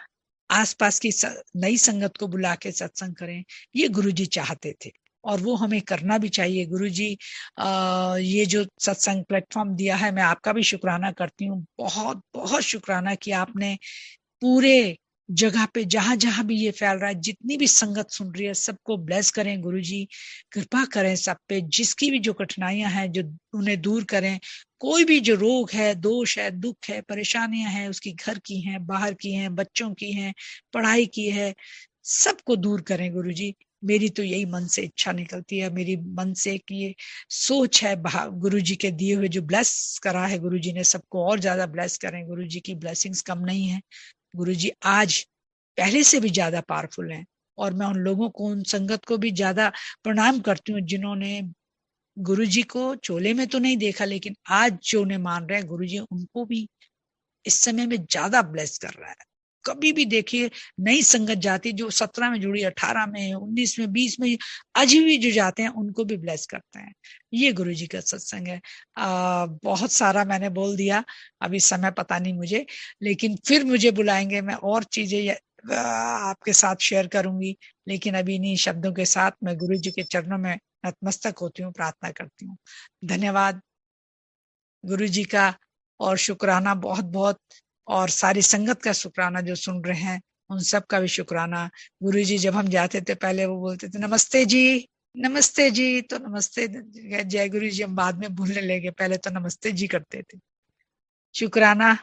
आसपास की नई संगत को बुला के सत्संग करें, ये गुरुजी चाहते थे और वो हमें करना भी चाहिए। गुरुजी ये जो सत्संग प्लेटफॉर्म दिया है, मैं आपका भी शुक्राना करती हूँ, बहुत बहुत शुक्राना कि आपने पूरे जगह पे, जहां जहां भी ये फैल रहा है, जितनी भी संगत सुन रही है, सबको ब्लेस करें गुरुजी, कृपा करें सब पे, जिसकी भी जो कठिनाइयां हैं जो उन्हें दूर करें। कोई भी जो रोग है, दोष है, दुख है, परेशानियां हैं, उसकी घर की हैं, बाहर की हैं, बच्चों की हैं, पढ़ाई की है, सबको दूर करें गुरुजी। मेरी तो यही मन से इच्छा निकलती है, मेरी मन से कि ये सोच है, गुरुजी के दिए हुए जो ब्लेस करा है गुरुजी ने, सबको और ज्यादा ब्लेस करें। गुरुजी की ब्लेसिंग्स कम नहीं है। गुरुजी आज पहले से भी ज्यादा पावरफुल हैं, और मैं उन लोगों को, उन संगत को भी ज्यादा प्रणाम करती हूँ जिन्होंने गुरुजी को चोले में तो नहीं देखा, लेकिन आज जो उन्हें मान रहे हैं, गुरुजी उनको भी इस समय में ज्यादा ब्लेस कर रहा है। कभी भी देखिए, नई संगत जाती जो 17 में जुड़ी, 18 में, 19 में, 20 में, आज भी जो जाते हैं उनको भी ब्लेस करते हैं। ये गुरुजी का सत्संग है। बहुत सारा मैंने बोल दिया, अभी समय पता नहीं मुझे, लेकिन फिर मुझे बुलाएंगे, मैं और चीजें आपके साथ शेयर करूंगी। लेकिन अभी इन्हीं शब्दों के साथ मैं गुरुजी के चरणों में नतमस्तक होती हूँ, प्रार्थना करती हूँ। धन्यवाद गुरुजी का, और शुक्राना बहुत बहुत, और सारी संगत का शुक्राना जो सुन रहे हैं उन सब का भी शुक्राना। गुरुजी जब हम जाते थे पहले वो बोलते थे नमस्ते जी, नमस्ते जी, तो नमस्ते जय गुरु जी हम बाद में भूलने लगे, पहले तो नमस्ते जी करते थे। शुक्राना।